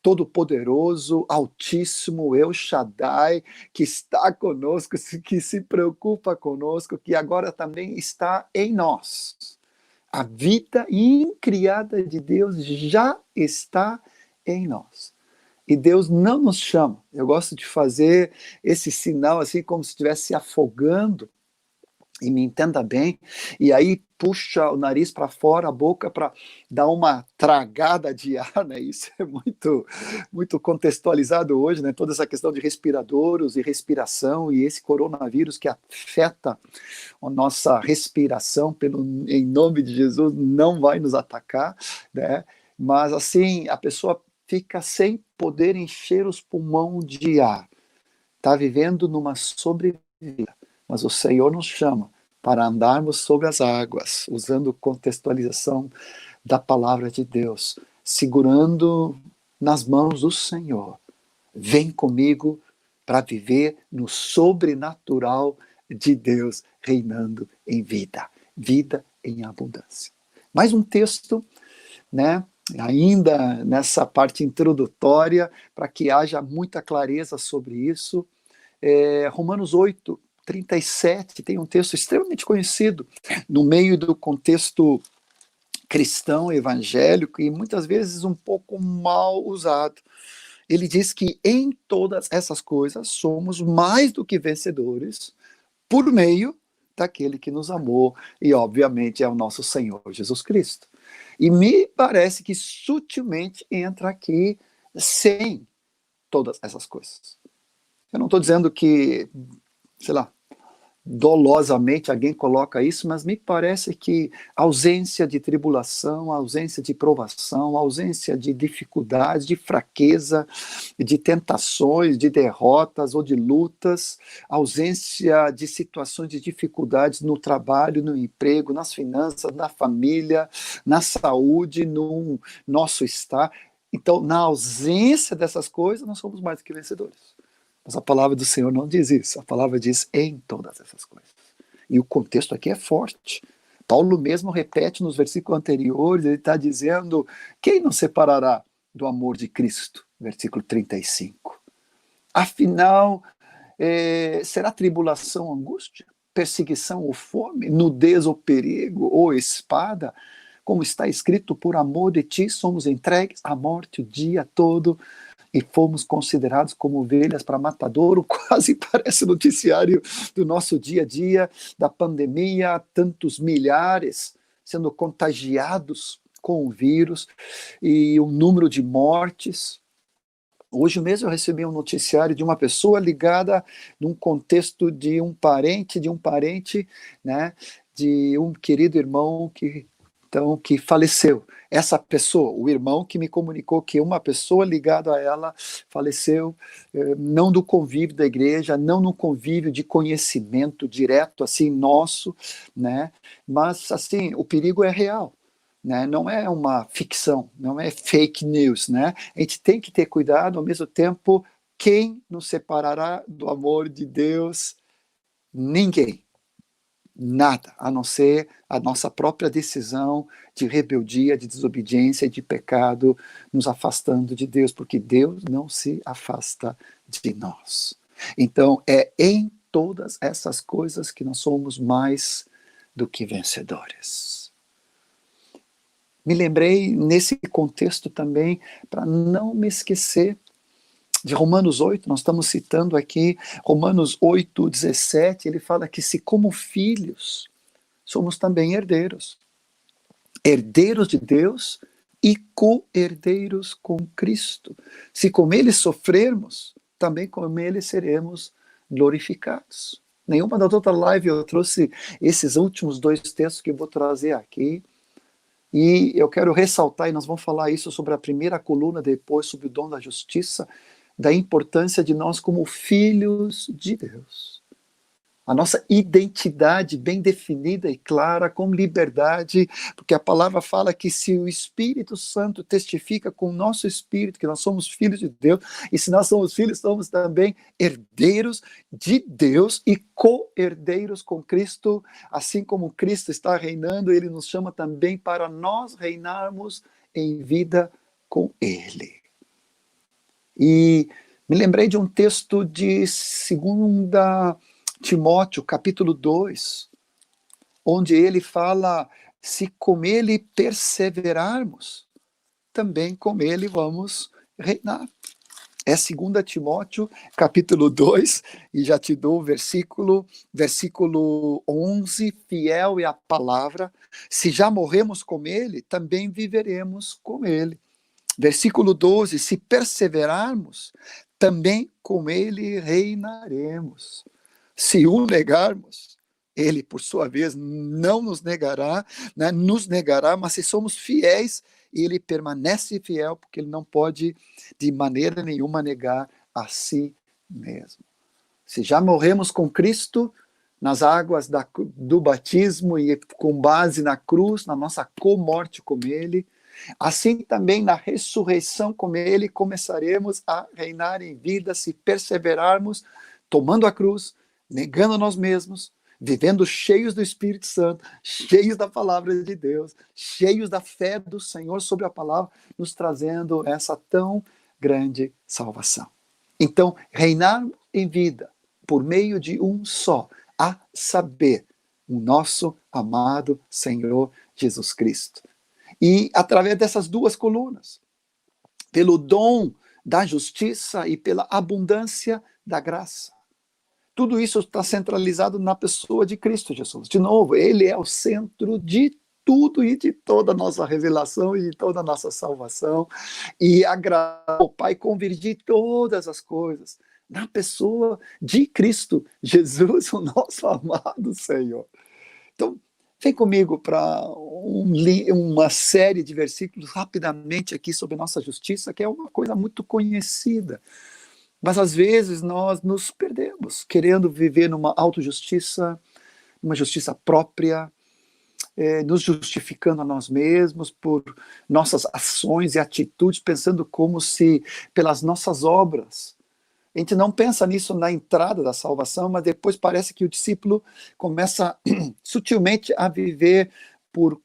todo-poderoso, altíssimo, El Shaddai, que está conosco, que se preocupa conosco, que agora também está em nós. A vida incriada de Deus já está em nós. E Deus não nos chama. Eu gosto de fazer esse sinal assim como se estivesse se afogando, e me entenda bem, e aí puxa o nariz para fora, a boca para dar uma tragada de ar, né? Isso é muito, muito contextualizado hoje, né? Toda essa questão de respiradores e respiração, e esse coronavírus que afeta a nossa respiração, em nome de Jesus, não vai nos atacar, né? Mas assim, a pessoa fica sem poder encher os pulmões de ar. Está vivendo numa sobrevida. Mas o Senhor nos chama para andarmos sobre as águas, usando contextualização da palavra de Deus, segurando nas mãos do Senhor. Vem comigo para viver no sobrenatural de Deus reinando em vida, vida em abundância. Mais um texto, né? Ainda nessa parte introdutória, para que haja muita clareza sobre isso, Romanos 8, 37, tem um texto extremamente conhecido no meio do contexto cristão, evangélico, e muitas vezes um pouco mal usado. Ele diz que em todas essas coisas somos mais do que vencedores por meio daquele que nos amou, e obviamente é o nosso Senhor Jesus Cristo. E me parece que sutilmente entra aqui sem todas essas coisas. Eu não estou dizendo que, sei lá, dolosamente alguém coloca isso, mas me parece que a ausência de tribulação, a ausência de provação, a ausência de dificuldades, de fraqueza, de tentações, de derrotas ou de lutas, a ausência de situações de dificuldades no trabalho, no emprego, nas finanças, na família, na saúde, no nosso estar. Então, na ausência dessas coisas, nós somos mais do que vencedores. Mas a palavra do Senhor não diz isso. A palavra diz em todas essas coisas. E o contexto aqui é forte. Paulo mesmo repete nos versículos anteriores, ele está dizendo, quem nos separará do amor de Cristo? Versículo 35. Afinal, será tribulação, angústia, perseguição ou fome, nudez ou perigo, ou espada? Como está escrito, por amor de ti somos entregues à morte o dia todo, e fomos considerados como ovelhas para matadouro. Quase parece noticiário do nosso dia a dia, da pandemia, tantos milhares sendo contagiados com o vírus, e o número de mortes. Hoje mesmo eu recebi um noticiário de uma pessoa ligada num contexto de um parente, né, de um querido irmão que faleceu. Essa pessoa, o irmão que me comunicou que uma pessoa ligada a ela faleceu, não do convívio da igreja, não no convívio de conhecimento direto, assim, nosso, né? Mas, assim, o perigo é real, né? Não é uma ficção, não é fake news, né? A gente tem que ter cuidado, ao mesmo tempo, quem nos separará do amor de Deus? Ninguém. Nada, a não ser a nossa própria decisão de rebeldia, de desobediência e de pecado, nos afastando de Deus, porque Deus não se afasta de nós. Então, é em todas essas coisas que nós somos mais do que vencedores. Me lembrei nesse contexto também, para não me esquecer, de Romanos 8, nós estamos citando aqui Romanos 8, 17, ele fala que se como filhos, somos também herdeiros. Herdeiros de Deus e co-herdeiros com Cristo. Se com ele sofrermos, também com ele seremos glorificados. Nenhuma da outra live eu trouxe esses últimos 2 textos que eu vou trazer aqui. E eu quero ressaltar, e nós vamos falar isso sobre a primeira coluna, depois sobre o dom da justiça, da importância de nós como filhos de Deus. A nossa identidade bem definida e clara, com liberdade, porque a palavra fala que se o Espírito Santo testifica com o nosso espírito que nós somos filhos de Deus, e se nós somos filhos, somos também herdeiros de Deus e co-herdeiros com Cristo, assim como Cristo está reinando, ele nos chama também para nós reinarmos em vida com ele. E me lembrei de um texto de 2 Timóteo, capítulo 2, onde ele fala, se com ele perseverarmos, também com ele vamos reinar. É 2 Timóteo, capítulo 2, e já te dou o versículo 11, fiel é a palavra, se já morremos com ele, também viveremos com ele. Versículo 12, se perseverarmos, também com ele reinaremos. Se o negarmos, ele, por sua vez, não nos negará, né, mas se somos fiéis, ele permanece fiel, porque ele não pode, de maneira nenhuma, negar a si mesmo. Se já morremos com Cristo, nas águas do batismo e com base na cruz, na nossa comorte com ele, assim também na ressurreição com ele começaremos a reinar em vida se perseverarmos, tomando a cruz, negando nós mesmos, vivendo cheios do Espírito Santo, cheios da palavra de Deus, cheios da fé do Senhor sobre a palavra, nos trazendo essa tão grande salvação. Então, reinar em vida por meio de um só, a saber, o nosso amado Senhor Jesus Cristo. E através dessas duas colunas, pelo dom da justiça e pela abundância da graça. Tudo isso está centralizado na pessoa de Cristo Jesus. De novo, ele é o centro de tudo e de toda a nossa revelação e de toda a nossa salvação. E o Pai convergir todas as coisas na pessoa de Cristo Jesus, o nosso amado Senhor. Então, vem comigo para uma série de versículos rapidamente aqui sobre nossa justiça, que é uma coisa muito conhecida. Mas às vezes nós nos perdemos, querendo viver numa autojustiça, uma justiça própria, nos justificando a nós mesmos por nossas ações e atitudes, pensando como se pelas nossas obras. A gente não pensa nisso na entrada da salvação, mas depois parece que o discípulo começa sutilmente a viver por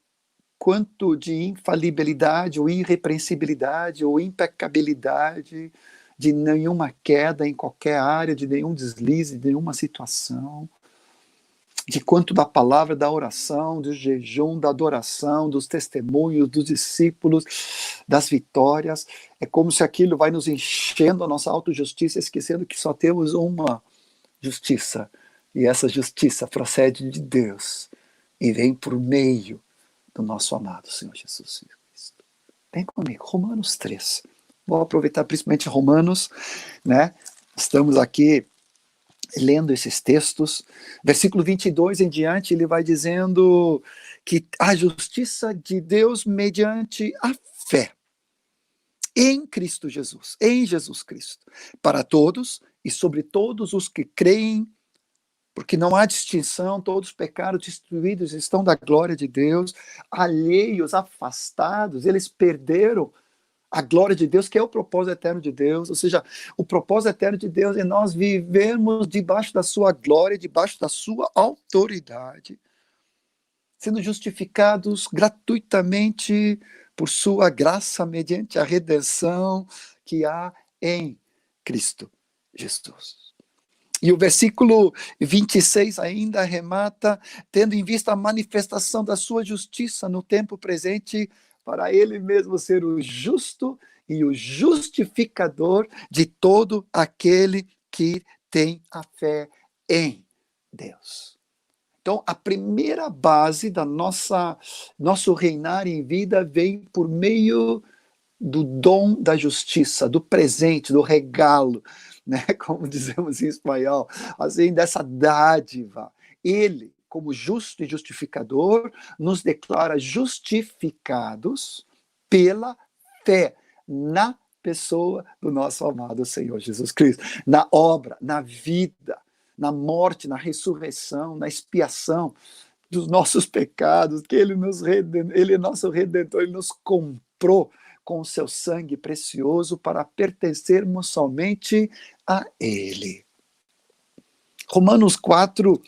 quanto de infalibilidade, ou irrepreensibilidade, ou impecabilidade, de nenhuma queda em qualquer área, de nenhum deslize, de nenhuma situação, de quanto da palavra, da oração, do jejum, da adoração, dos testemunhos, dos discípulos, das vitórias. É como se aquilo vai nos enchendo a nossa autojustiça, esquecendo que só temos uma justiça, e essa justiça procede de Deus, e vem por meio do nosso amado Senhor Jesus Cristo. Vem comigo, Romanos 3. Vou aproveitar principalmente Romanos, né? Estamos aqui lendo esses textos. Versículo 22 em diante, ele vai dizendo que a justiça de Deus mediante a fé em Cristo Jesus, em Jesus Cristo, para todos e sobre todos os que creem, porque não há distinção, todos os pecados destruídos estão da glória de Deus, alheios, afastados, eles perderam a glória de Deus, que é o propósito eterno de Deus, ou seja, o propósito eterno de Deus é nós vivermos debaixo da sua glória, debaixo da sua autoridade, sendo justificados gratuitamente por sua graça, mediante a redenção que há em Cristo Jesus. E o versículo 26 ainda arremata, tendo em vista a manifestação da sua justiça no tempo presente, para ele mesmo ser o justo e o justificador de todo aquele que tem a fé em Deus. Então, a primeira base da nosso reinar em vida vem por meio do dom da justiça, do presente, do regalo, né? Como dizemos em espanhol, assim, dessa dádiva. Ele, como justo e justificador, nos declara justificados pela fé na pessoa do nosso amado Senhor Jesus Cristo, na obra, na vida, na morte, na ressurreição, na expiação dos nossos pecados, que ele é nosso Redentor, ele nos comprou com o seu sangue precioso para pertencermos somente a ele. Romanos 4,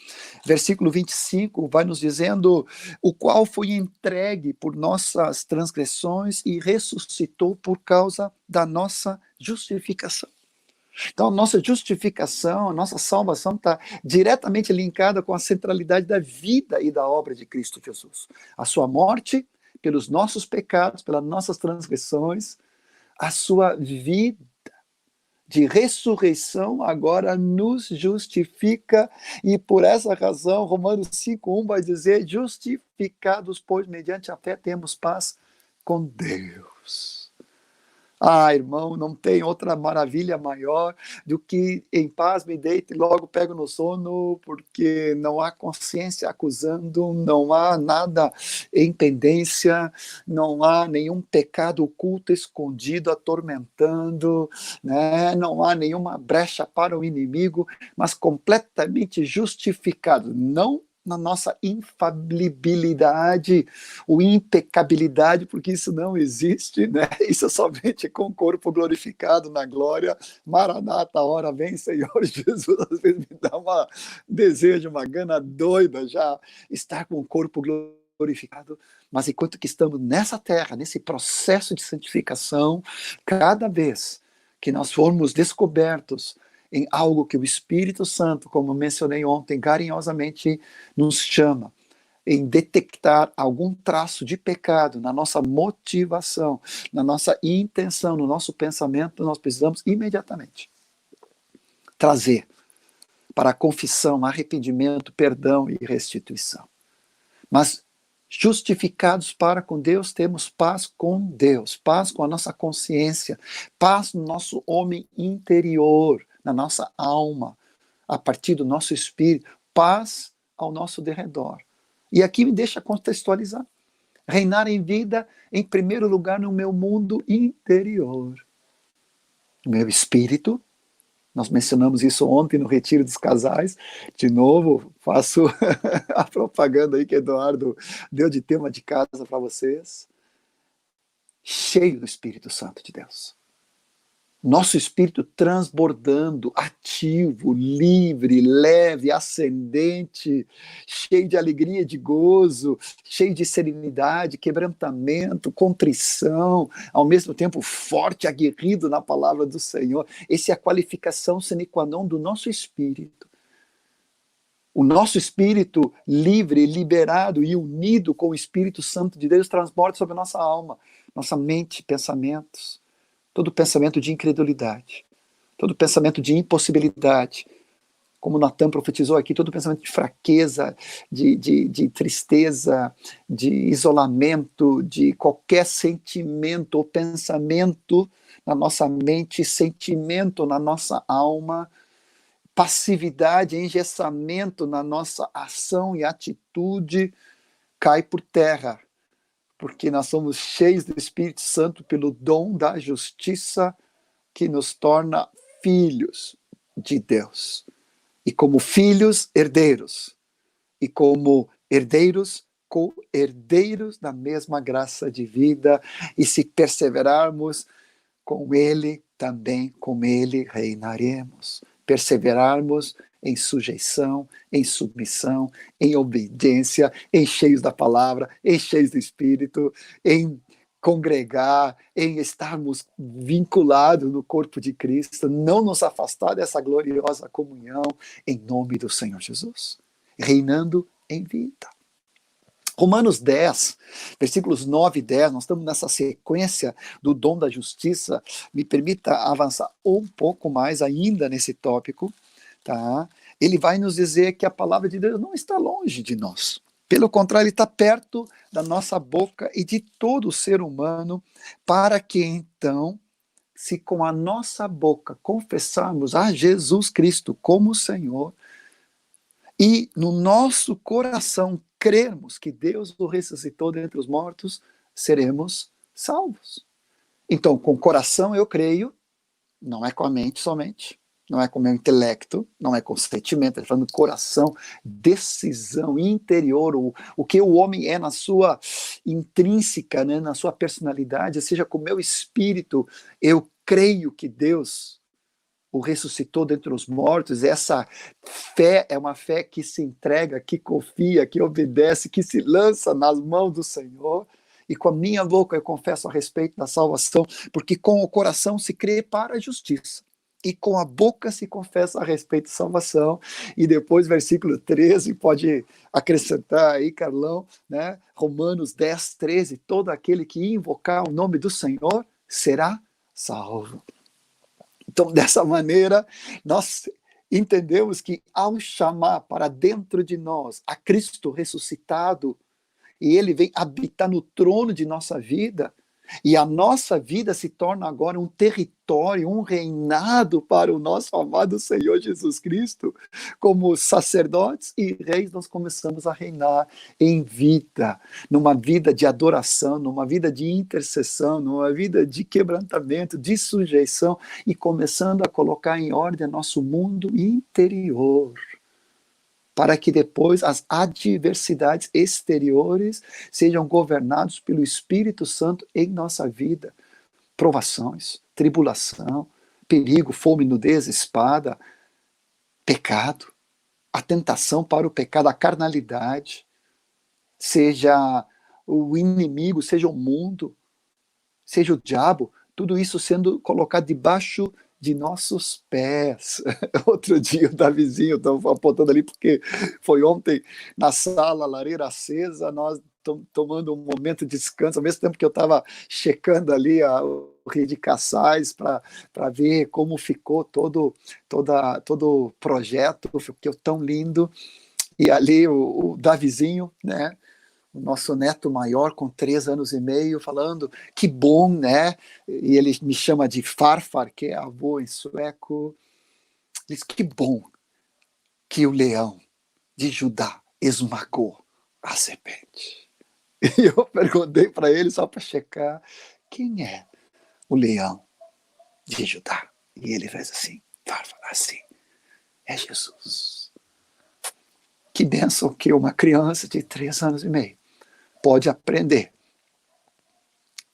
versículo 25, vai nos dizendo: o qual foi entregue por nossas transgressões e ressuscitou por causa da nossa justificação. Então, a nossa justificação, a nossa salvação está diretamente linkada com a centralidade da vida e da obra de Cristo Jesus. A sua morte pelos nossos pecados, pelas nossas transgressões, a sua vida de ressurreição agora nos justifica, e por essa razão, Romanos 5:1 vai dizer: justificados, pois, mediante a fé, temos paz com Deus. Ah, irmão, não tem outra maravilha maior do que em paz me deito e logo pego no sono, porque não há consciência acusando, não há nada em pendência, não há nenhum pecado oculto escondido atormentando, né? Não há nenhuma brecha para o inimigo, mas completamente justificado, não na nossa infalibilidade ou impecabilidade, porque isso não existe, né? Isso é somente com o corpo glorificado na glória. Maranata, hora vem, Senhor Jesus. Às vezes me dá desejo, uma gana doida já estar com o corpo glorificado. Mas enquanto que estamos nessa terra, nesse processo de santificação, cada vez que nós formos descobertos em algo que o Espírito Santo, como mencionei ontem, carinhosamente nos chama, em detectar algum traço de pecado na nossa motivação, na nossa intenção, no nosso pensamento, nós precisamos imediatamente trazer para a confissão, arrependimento, perdão e restituição. Mas justificados para com Deus, temos paz com Deus, paz com a nossa consciência, paz no nosso homem interior, na nossa alma, a partir do nosso espírito, paz ao nosso derredor. E aqui me deixa contextualizar. Reinar em vida, em primeiro lugar, no meu mundo interior. No meu espírito. Nós mencionamos isso ontem no Retiro dos Casais. De novo, faço a propaganda aí que Eduardo deu de tema de casa para vocês. Cheio do Espírito Santo de Deus. Nosso espírito transbordando, ativo, livre, leve, ascendente, cheio de alegria, de gozo, cheio de serenidade, quebrantamento, contrição, ao mesmo tempo forte, aguerrido na palavra do Senhor. Essa é a qualificação sine qua non do nosso espírito. O nosso espírito livre, liberado e unido com o Espírito Santo de Deus transborda sobre a nossa alma, nossa mente, pensamentos. Todo pensamento de incredulidade, todo pensamento de impossibilidade, como Natan profetizou aqui, todo pensamento de fraqueza, de tristeza, de isolamento, de qualquer sentimento ou pensamento na nossa mente, sentimento na nossa alma, passividade, engessamento na nossa ação e atitude, cai por terra. Porque nós somos cheios do Espírito Santo pelo dom da justiça que nos torna filhos de Deus. E como filhos, herdeiros. E como herdeiros, co-herdeiros da mesma graça de vida. E se perseverarmos com Ele, também com Ele reinaremos. Perseverarmos em sujeição, em submissão, em obediência, em cheios da palavra, em cheios do Espírito, em congregar, em estarmos vinculados no corpo de Cristo, não nos afastar dessa gloriosa comunhão, em nome do Senhor Jesus, reinando em vida. Romanos 10, versículos 9 e 10, nós estamos nessa sequência do dom da justiça. Me permita avançar um pouco mais ainda nesse tópico, tá? Ele vai nos dizer que a palavra de Deus não está longe de nós. Pelo contrário, ele está perto da nossa boca e de todo o ser humano, para que então, se com a nossa boca confessarmos a Jesus Cristo como Senhor, e no nosso coração crermos que Deus o ressuscitou dentre os mortos, seremos salvos. Então, com o coração eu creio, não é com a mente somente, não é com o meu intelecto, não é com o sentimento, ele está falando do coração, decisão interior, o que o homem é na sua intrínseca, né, na sua personalidade, ou seja, com o meu espírito, eu creio que Deus o ressuscitou dentre os mortos. Essa fé é uma fé que se entrega, que confia, que obedece, que se lança nas mãos do Senhor. E com a minha boca eu confesso a respeito da salvação, porque com o coração se crê para a justiça, e com a boca se confessa a respeito da salvação. E depois, versículo 13, pode acrescentar aí, Carlão, né? Romanos 10, 13, todo aquele que invocar o nome do Senhor será salvo. Então, dessa maneira, nós entendemos que ao chamar para dentro de nós a Cristo ressuscitado, e ele vem habitar no trono de nossa vida, E a nossa vida se torna agora um território, um reinado para o nosso amado Senhor Jesus Cristo. Como sacerdotes e reis, nós começamos a reinar em vida, numa vida de adoração, numa vida de intercessão, numa vida de quebrantamento, de sujeição, e começando a colocar em ordem nosso mundo interior, para que depois as adversidades exteriores sejam governados pelo Espírito Santo em nossa vida. Provações, tribulação, perigo, fome, nudez, espada, pecado, a tentação para o pecado, a carnalidade, seja o inimigo, seja o mundo, seja o diabo, tudo isso sendo colocado debaixo de nossos pés. Outro dia o Davizinho, estava apontando ali, porque foi ontem na sala, lareira acesa, nós tomando um momento de descanso, ao mesmo tempo que eu estava checando ali o Rio de Caçais para ver como ficou todo o projeto, ficou tão lindo. E ali o Davizinho, né, o nosso neto maior, com 3 anos e meio, falando, que bom, né? E ele me chama de Farfar, que é avô em sueco. Ele diz, que bom que o leão de Judá esmagou a serpente. E eu perguntei para ele, só para checar, quem é o leão de Judá? E ele fez assim, Farfar, assim, é Jesus. Que bênção que uma criança de 3 anos e meio pode aprender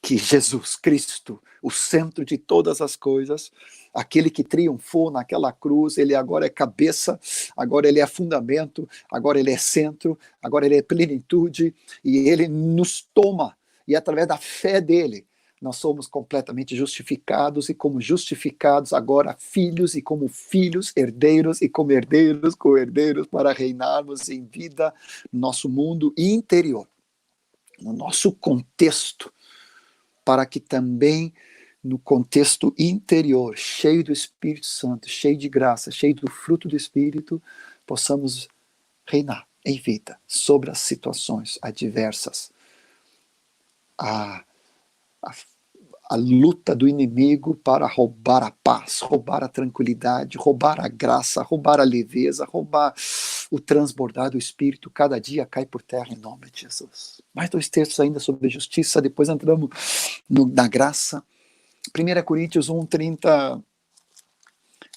que Jesus Cristo, o centro de todas as coisas, aquele que triunfou naquela cruz, ele agora é cabeça, agora ele é fundamento, agora ele é centro, agora ele é plenitude, e ele nos toma, e através da fé dele, nós somos completamente justificados, e como justificados, agora filhos, e como filhos, herdeiros, e como herdeiros, co-herdeiros, para reinarmos em vida no nosso mundo interior, no nosso contexto, para que também no contexto interior, cheio do Espírito Santo, cheio de graça, cheio do fruto do Espírito, possamos reinar em vida sobre as situações adversas. A luta do inimigo para roubar a paz, roubar a tranquilidade, roubar a graça, roubar a leveza, roubar o transbordar do Espírito, cada dia cai por terra em nome de Jesus. Mais 2 textos ainda sobre justiça, depois entramos na graça. 1 Coríntios 1:30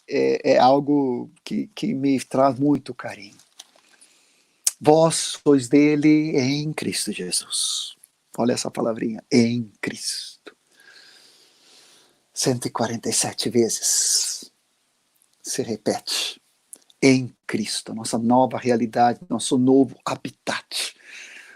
é algo que me traz muito carinho. Vós sois dele em Cristo Jesus. Olha essa palavrinha, em Cristo. 147 vezes se repete. Em Cristo, nossa nova realidade, nosso novo habitat.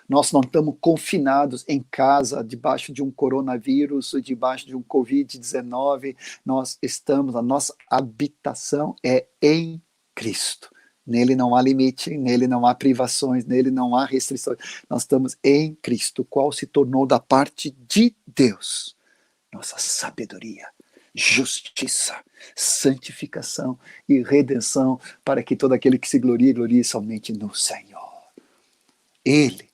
Nós não estamos confinados em casa, debaixo de um coronavírus, debaixo de um Covid-19. Nós estamos, a nossa habitação é em Cristo. Nele não há limite, nele não há privações, nele não há restrições. Nós estamos em Cristo, qual se tornou da parte de Deus nossa sabedoria, justiça, santificação e redenção, para que todo aquele que se glorie somente no Senhor. Ele,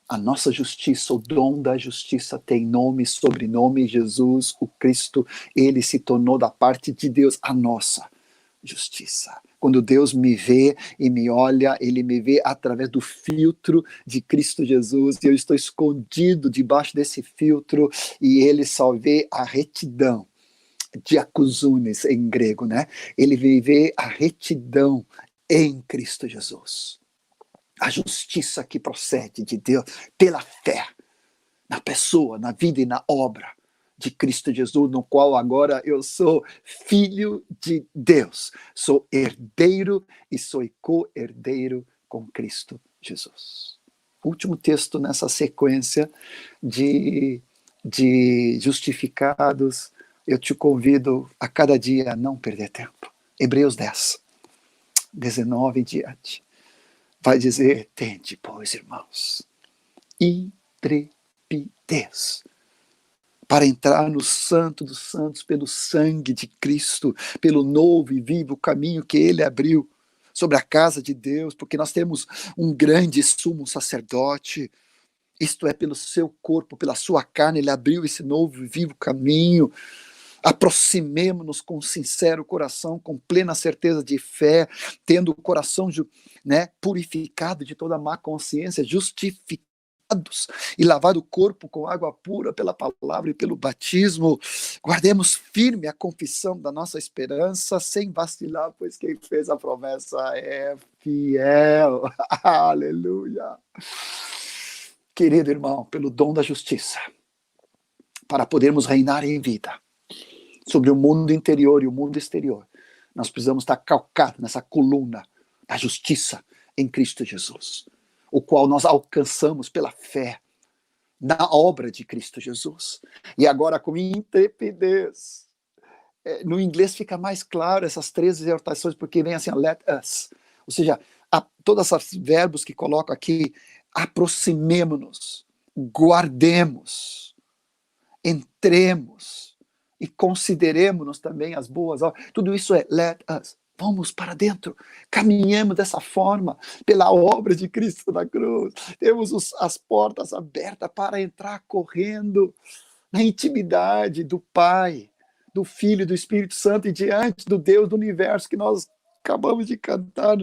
a nossa justiça, o dom da justiça, tem nome, sobrenome, Jesus, o Cristo. Ele se tornou da parte de Deus a nossa justiça. Quando Deus me vê e me olha, ele me vê através do filtro de Cristo Jesus, e eu estou escondido debaixo desse filtro, e ele só vê a retidão, diakuzunes em grego, né? Ele vê a retidão em Cristo Jesus. A justiça que procede de Deus pela fé na pessoa, na vida e na obra de Cristo Jesus, no qual agora eu sou filho de Deus, sou herdeiro e sou co-herdeiro com Cristo Jesus. Último texto nessa sequência de justificados, eu te convido a cada dia a não perder tempo. Hebreus 10, 19 em diante. Vai dizer, tende, pois, irmãos, intrepidez para entrar no Santo dos Santos pelo sangue de Cristo, pelo novo e vivo caminho que ele abriu sobre a casa de Deus, porque nós temos um grande sumo sacerdote isto é, pelo seu corpo, pela sua carne, ele abriu esse novo e vivo caminho. Aproximemo-nos com sincero coração, com plena certeza de fé, tendo o coração, né, purificado de toda má consciência, justificados e lavado o corpo com água pura pela palavra e pelo batismo. Guardemos firme a confissão da nossa esperança, sem vacilar, pois quem fez a promessa é fiel. Aleluia. Querido irmão, pelo dom da justiça, para podermos reinar em vida sobre o mundo interior e o mundo exterior, nós precisamos estar calcados nessa coluna da justiça em Cristo Jesus, o qual nós alcançamos pela fé na obra de Cristo Jesus. E agora com intrepidez. No inglês fica mais claro essas 3 exortações, porque vem assim, let us. Ou seja, todos esses verbos que coloco aqui, aproximemo-nos, guardemos, entremos, e consideremos também as boas obras. Tudo isso é let us. Vamos para dentro. Caminhemos dessa forma, pela obra de Cristo na cruz. Temos as portas abertas para entrar correndo na intimidade do Pai, do Filho e do Espírito Santo e diante do Deus do universo que nós acabamos de cantar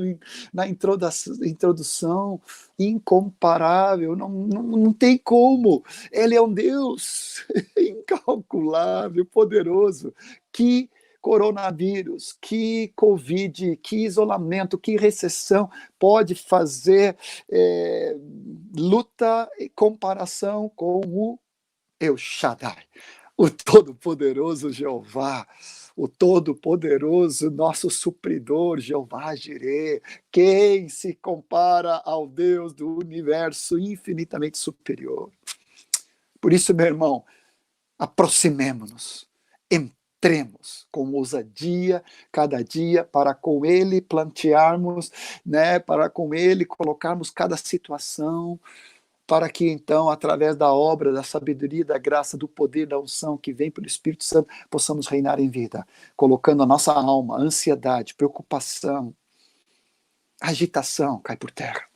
na introdução, incomparável, não tem como. Ele é um Deus incalculável, poderoso. Que coronavírus, que Covid, que isolamento, que recessão pode fazer luta e comparação com o El Shaddai, o Todo-Poderoso Jeová, o Todo-Poderoso nosso supridor, Jeová Jireh. Quem se compara ao Deus do universo infinitamente superior? Por isso, meu irmão, aproximemo-nos, entremos com ousadia cada dia para com Ele plantearmos, né, para com Ele colocarmos cada situação, para que então, através da obra, da sabedoria, da graça, do poder, da unção que vem pelo Espírito Santo, possamos reinar em vida, colocando a nossa alma, ansiedade, preocupação, agitação, cai por terra.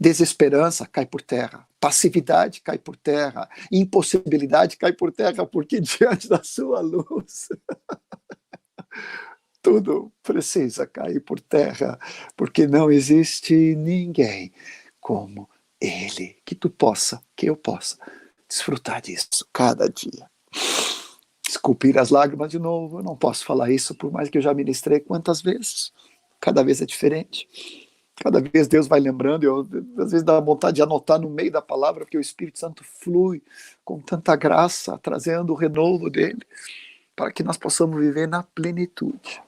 Desesperança cai por terra, passividade cai por terra, impossibilidade cai por terra, porque diante da sua luz tudo precisa cair por terra, porque não existe ninguém como Ele, que eu possa desfrutar disso cada dia. Esculpir as lágrimas de novo, eu não posso falar isso, por mais que eu já ministrei quantas vezes, cada vez é diferente. Cada vez Deus vai lembrando, às vezes dá vontade de anotar no meio da palavra, porque o Espírito Santo flui com tanta graça, trazendo o renovo dele, para que nós possamos viver na plenitude.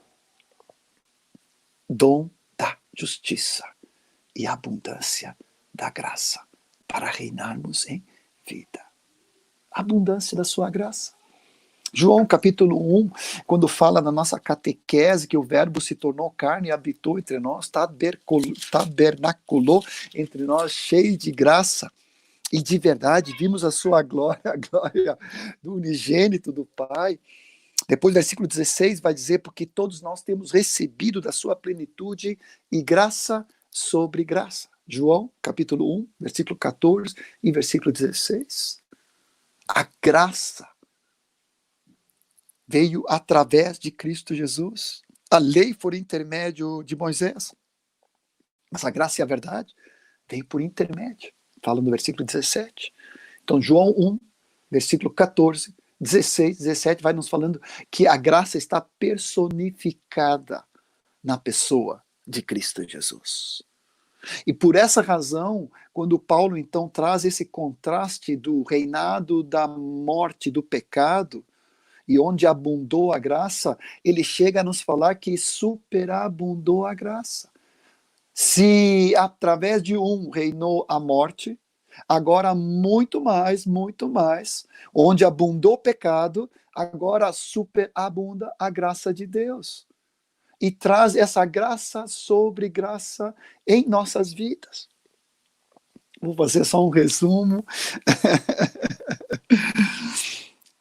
Dom da justiça e abundância da graça, para reinarmos em vida. Abundância da sua graça. João capítulo 1, quando fala na nossa catequese que o verbo se tornou carne e habitou entre nós, tabernaculou entre nós, cheio de graça e de verdade, vimos a sua glória, a glória do unigênito do Pai. Depois, versículo 16 vai dizer, porque todos nós temos recebido da sua plenitude e graça sobre graça. João capítulo 1, versículo 14 e versículo 16. A graça veio através de Cristo Jesus. A lei por intermédio de Moisés. Mas a graça e a verdade veio por intermédio. Fala no versículo 17. Então, João 1, versículo 14, 16, 17, vai nos falando que a graça está personificada na pessoa de Cristo Jesus. E por essa razão, quando Paulo então traz esse contraste do reinado da morte, do pecado, e onde abundou a graça, ele chega a nos falar que superabundou a graça. Se através de um reinou a morte, agora muito mais, onde abundou o pecado, agora superabunda a graça de Deus. E traz essa graça sobre graça em nossas vidas. Vou fazer só um resumo.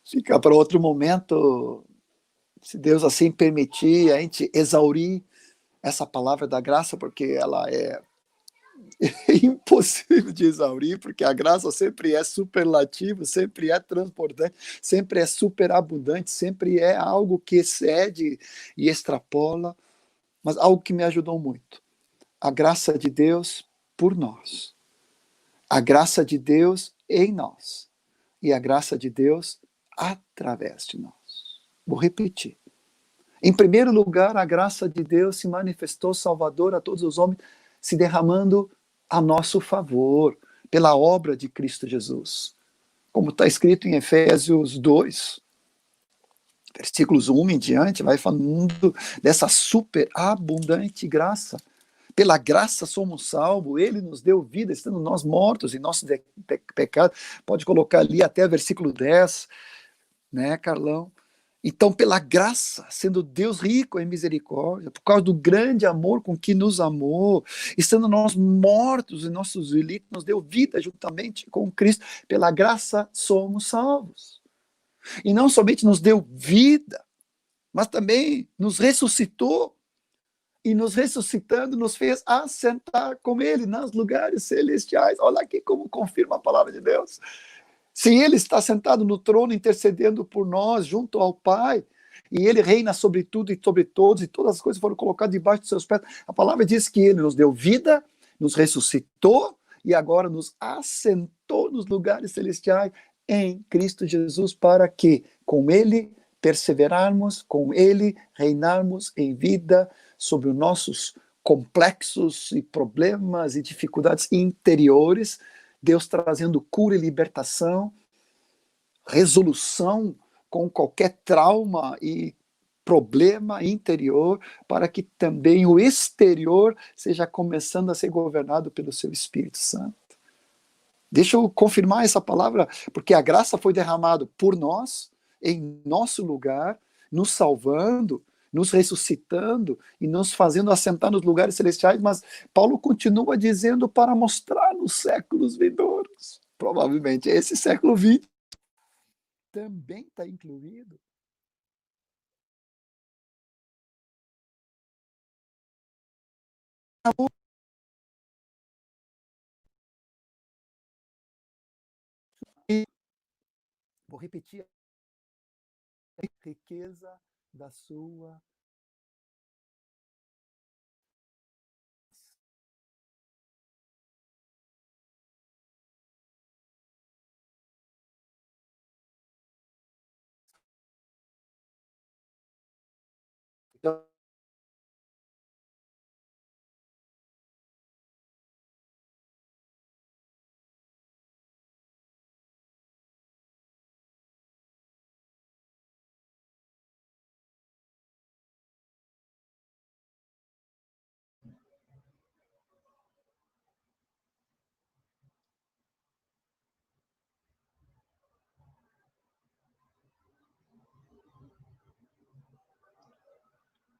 Fica para outro momento, se Deus assim permitir, a gente exaurir essa palavra da graça, porque ela é impossível de exaurir, porque a graça sempre é superlativa, sempre é transbordante, sempre é superabundante, sempre é algo que excede e extrapola, mas algo que me ajudou muito. A graça de Deus por nós, a graça de Deus em nós e a graça de Deus através de nós. Vou repetir. Em primeiro lugar, a graça de Deus se manifestou salvador a todos os homens, se derramando a nosso favor, pela obra de Cristo Jesus. Como está escrito em Efésios 2, versículos 1 em diante, vai falando dessa superabundante graça. Pela graça somos salvos, Ele nos deu vida, estando nós mortos em nosso pecado. Pode colocar ali até versículo 10, né, Carlão? Então, pela graça, sendo Deus rico em misericórdia, por causa do grande amor com que nos amou, estando nós mortos em nossos delitos, nos deu vida juntamente com Cristo. Pela graça somos salvos. E não somente nos deu vida, mas também nos ressuscitou. E nos ressuscitando, nos fez assentar com Ele nos lugares celestiais. Olha aqui como confirma a palavra de Deus. Se Ele está sentado no trono, intercedendo por nós, junto ao Pai, e Ele reina sobre tudo e sobre todos, e todas as coisas foram colocadas debaixo dos seus pés, a palavra diz que Ele nos deu vida, nos ressuscitou, e agora nos assentou nos lugares celestiais em Cristo Jesus, para que, com Ele, perseverarmos, com Ele, reinarmos em vida sobre os nossos complexos e problemas e dificuldades interiores, Deus trazendo cura e libertação, resolução com qualquer trauma e problema interior, para que também o exterior seja começando a ser governado pelo seu Espírito Santo. Deixa eu confirmar essa palavra, porque a graça foi derramada por nós, em nosso lugar, nos salvando, nos ressuscitando e nos fazendo assentar nos lugares celestiais, mas Paulo continua dizendo para mostrar nos séculos vindouros. Provavelmente esse século XX também está incluído. Vou repetir. A riqueza da sua então,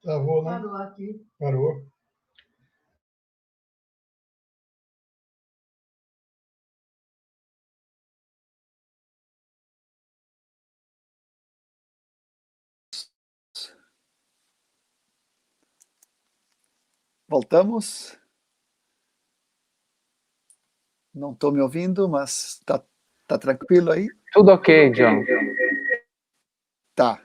Travou, né? Parou aqui. Parou. voltamos. Não estou me ouvindo, mas tá tranquilo aí? Tudo ok, John. Tá.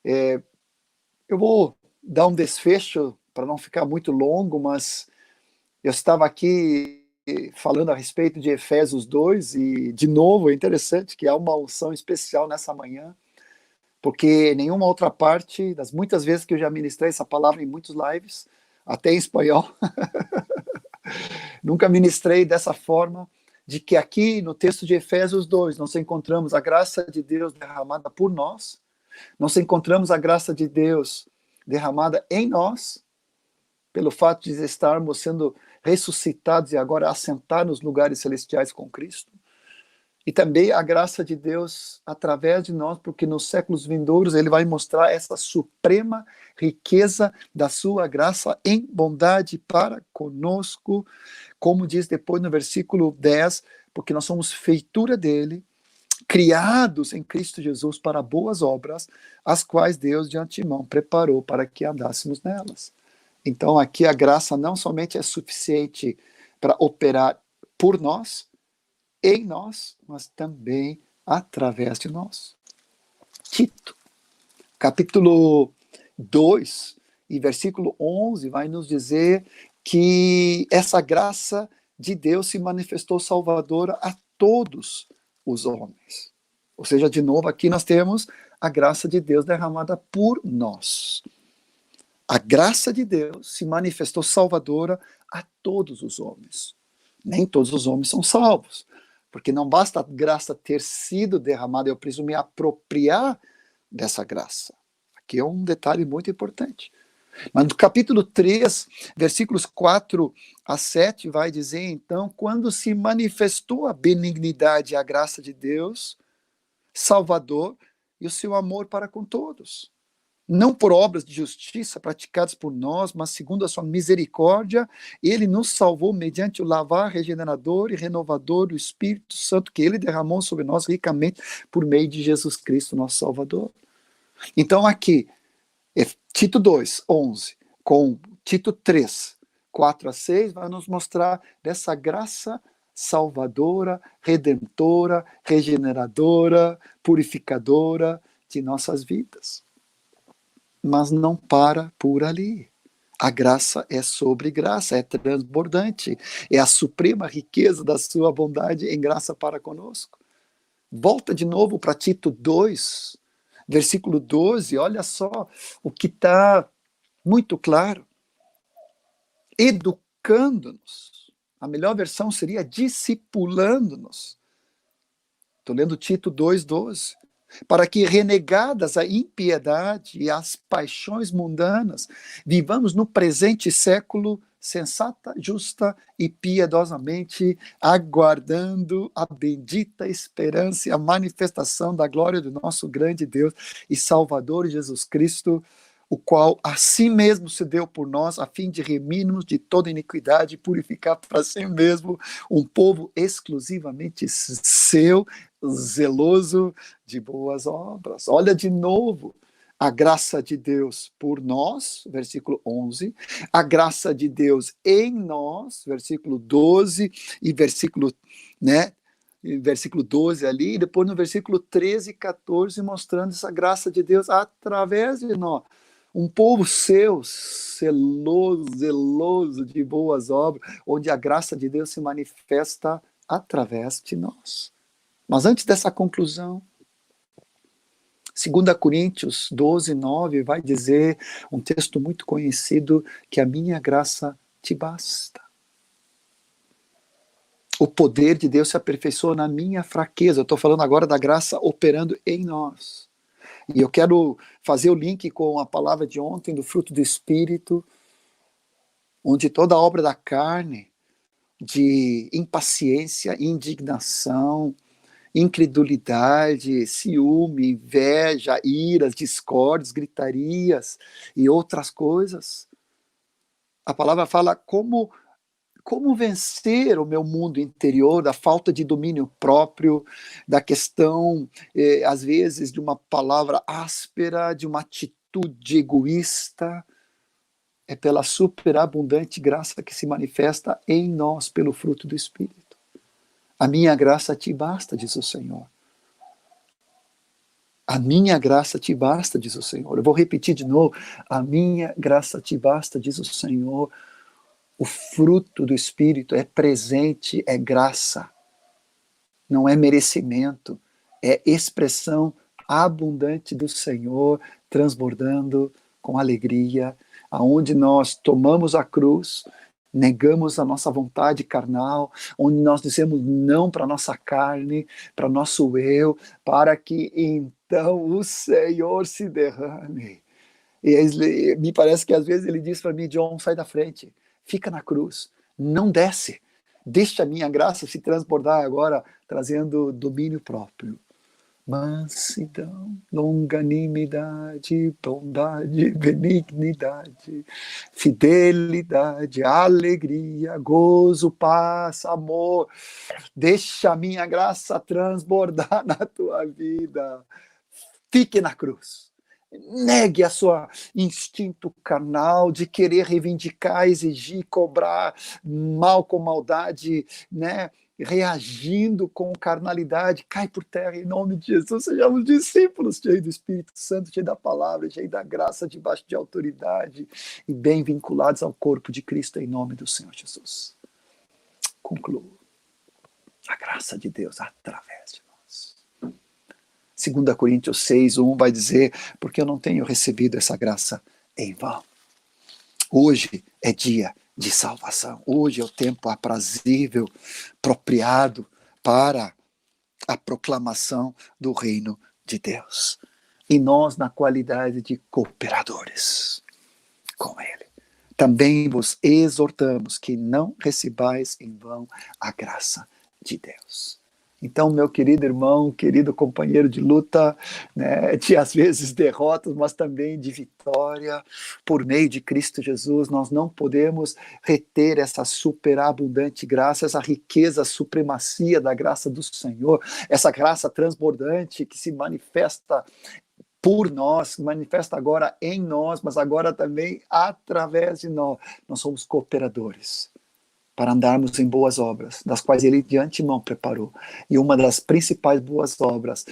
Eu vou dar um desfecho para não ficar muito longo, mas eu estava aqui falando a respeito de Efésios 2 e, de novo, é interessante que há uma unção especial nessa manhã, porque nenhuma outra parte, das muitas vezes que eu já ministrei essa palavra em muitos lives, até em espanhol, nunca ministrei dessa forma, de que aqui no texto de Efésios 2 nós encontramos a graça de Deus derramada por nós, nós encontramos a graça de Deus derramada em nós, pelo fato de estarmos sendo ressuscitados e agora assentados nos lugares celestiais com Cristo. E também a graça de Deus através de nós, porque nos séculos vindouros Ele vai mostrar essa suprema riqueza da sua graça em bondade para conosco, como diz depois no versículo 10, porque nós somos feitura dele, criados em Cristo Jesus para boas obras, as quais Deus de antemão preparou para que andássemos nelas. Então aqui a graça não somente é suficiente para operar por nós, em nós, mas também através de nós. Tito, capítulo 2, e versículo 11, vai nos dizer que essa graça de Deus se manifestou salvadora a todos os homens. Ou seja, de novo, aqui nós temos a graça de Deus derramada por nós. A graça de Deus se manifestou salvadora a todos os homens. Nem todos os homens são salvos, porque não basta a graça ter sido derramada, eu preciso me apropriar dessa graça. Aqui é um detalhe muito importante. Mas no capítulo 3, versículos 4 a 7, vai dizer, então, quando se manifestou a benignidade e a graça de Deus, Salvador, e o seu amor para com todos. Não por obras de justiça praticadas por nós, mas segundo a sua misericórdia, ele nos salvou mediante o lavar regenerador e renovador do Espírito Santo que ele derramou sobre nós ricamente por meio de Jesus Cristo, nosso Salvador. Então aqui, Tito 2, 11, com Tito 3, 4 a 6, vai nos mostrar dessa graça salvadora, redentora, regeneradora, purificadora de nossas vidas. Mas não para por ali. A graça é sobre graça, é transbordante, é a suprema riqueza da sua bondade em graça para conosco. Volta de novo para Tito 2, versículo 12, olha só o que está muito claro. Educando-nos. A melhor versão seria discipulando-nos. Estou lendo Tito 2:12. Para que, renegadas a impiedade e as paixões mundanas, vivamos no presente século sensata, justa e piedosamente, aguardando a bendita esperança e a manifestação da glória do nosso grande Deus e Salvador Jesus Cristo, o qual a si mesmo se deu por nós, a fim de remir-nos de toda iniquidade e purificar para si mesmo um povo exclusivamente seu, zeloso de boas obras. Olha de novo a graça de Deus por nós, versículo 11, a graça de Deus em nós, versículo 12 e versículo 12 ali, e depois no versículo 13 e 14 mostrando essa graça de Deus através de nós. Um povo seu, zeloso de boas obras, onde a graça de Deus se manifesta através de nós. Mas antes dessa conclusão, 2 Coríntios 12, 9 vai dizer, um texto muito conhecido, que a minha graça te basta. O poder de Deus se aperfeiçoa na minha fraqueza. Eu estou falando agora da graça operando em nós. E eu quero fazer o link com a palavra de ontem, do fruto do Espírito, onde toda a obra da carne, de impaciência, indignação, incredulidade, ciúme, inveja, iras, discórdias, gritarias e outras coisas. A palavra fala como vencer o meu mundo interior, da falta de domínio próprio, da questão, às vezes, de uma palavra áspera, de uma atitude egoísta. É pela superabundante graça que se manifesta em nós pelo fruto do Espírito. A minha graça te basta, diz o Senhor. A minha graça te basta, diz o Senhor. Eu vou repetir de novo. A minha graça te basta, diz o Senhor. O fruto do Espírito é presente, é graça. Não é merecimento. É expressão abundante do Senhor, transbordando com alegria, aonde nós tomamos a cruz, negamos a nossa vontade carnal, onde nós dizemos não para a nossa carne, para o nosso eu, para que então o Senhor se derrame. E me parece que às vezes ele diz para mim, John, sai da frente, fica na cruz, não desce, deixa a minha graça se transbordar agora, trazendo domínio próprio. Mansidão, longanimidade, bondade, benignidade, fidelidade, alegria, gozo, paz, amor. Deixa a minha graça transbordar na tua vida. Fique na cruz. Negue a sua instinto carnal de querer reivindicar, exigir, cobrar mal com maldade, né? Reagindo com carnalidade, cai por terra em nome de Jesus. Sejamos discípulos cheios do Espírito Santo, cheios da palavra, cheios da graça, debaixo de autoridade e bem vinculados ao corpo de Cristo em nome do Senhor Jesus. Concluo. A graça de Deus através de nós. 2 Coríntios 6:1 vai dizer, porque eu não tenho recebido essa graça em vão. Hoje é dia de salvação. Hoje é o tempo aprazível, apropriado para a proclamação do reino de Deus. E nós, na qualidade de cooperadores com Ele, também vos exortamos que não recebais em vão a graça de Deus. Então, meu querido irmão, querido companheiro de luta, né, de às vezes derrotas, mas também de vitória, por meio de Cristo Jesus, nós não podemos reter essa superabundante graça, essa riqueza, a supremacia da graça do Senhor, essa graça transbordante que se manifesta por nós, manifesta agora em nós, mas agora também através de nós. Nós somos cooperadores para andarmos em boas obras, das quais Ele de antemão preparou. E uma das principais boas obras,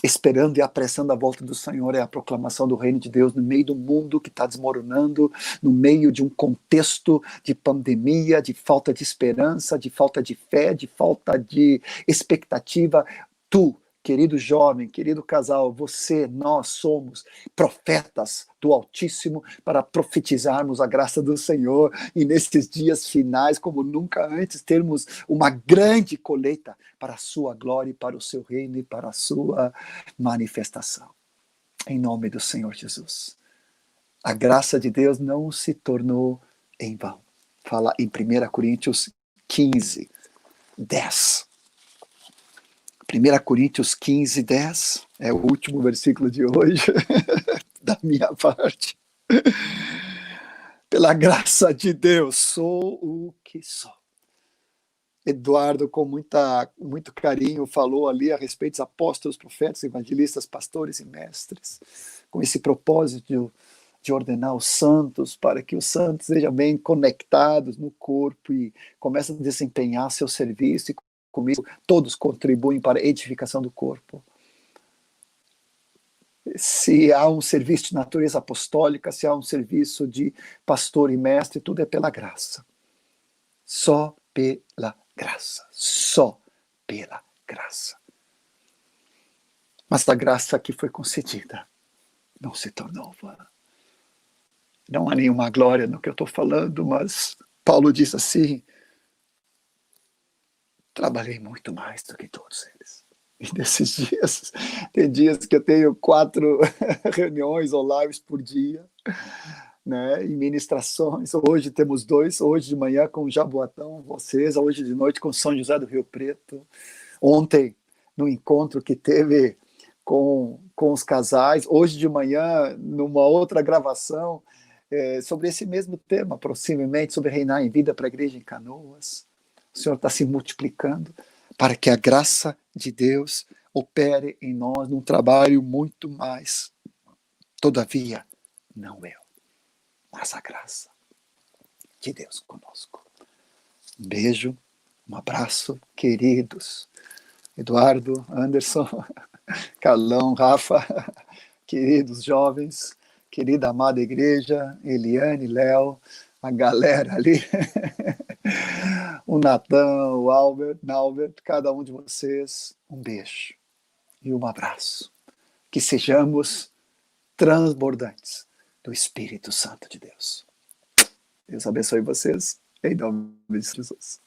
esperando e apressando a volta do Senhor, é a proclamação do reino de Deus no meio do mundo que está desmoronando, no meio de um contexto de pandemia, de falta de esperança, de falta de fé, de falta de expectativa. Tu, querido jovem, querido casal, você, nós somos profetas do Altíssimo para profetizarmos a graça do Senhor e nesses dias finais, como nunca antes, termos uma grande colheita para a sua glória, para o seu reino e para a sua manifestação. Em nome do Senhor Jesus. A graça de Deus não se tornou em vão. Fala em 1 Coríntios 15:10. 1 Coríntios 15:10 é o último versículo de hoje, da minha parte. Pela graça de Deus, sou o que sou. Eduardo, com muito carinho, falou ali a respeito dos apóstolos, profetas, evangelistas, pastores e mestres, com esse propósito de ordenar os santos, para que os santos sejam bem conectados no corpo e comecem a desempenhar seu serviço, e com isso todos contribuem para a edificação do corpo. Se há um serviço de natureza apostólica, se há um serviço de pastor e mestre, tudo é pela graça. Só pela graça. Só pela graça. Mas a graça que foi concedida não se tornou vã. Não há nenhuma glória no que eu estou falando, mas Paulo diz assim: trabalhei muito mais do que todos eles. E nesses dias, tem dias que eu tenho 4 reuniões ou lives por dia, né, e ministrações. Hoje temos 2, hoje de manhã com o Jaboatão, vocês, hoje de noite com São José do Rio Preto. Ontem, no encontro que teve com os casais, hoje de manhã, numa outra gravação, sobre esse mesmo tema, proximamente, sobre reinar em vida para a igreja em Canoas. O Senhor está se multiplicando para que a graça de Deus opere em nós num trabalho muito mais. Todavia, não eu, mas a graça de Deus conosco. Um beijo, um abraço, queridos. Eduardo, Anderson, Carlão, Rafa, queridos jovens, querida amada igreja, Eliane, Léo, a galera ali, o Natan, o Albert, cada um de vocês, um beijo e um abraço. Que sejamos transbordantes do Espírito Santo de Deus. Deus abençoe vocês, em nome de Jesus.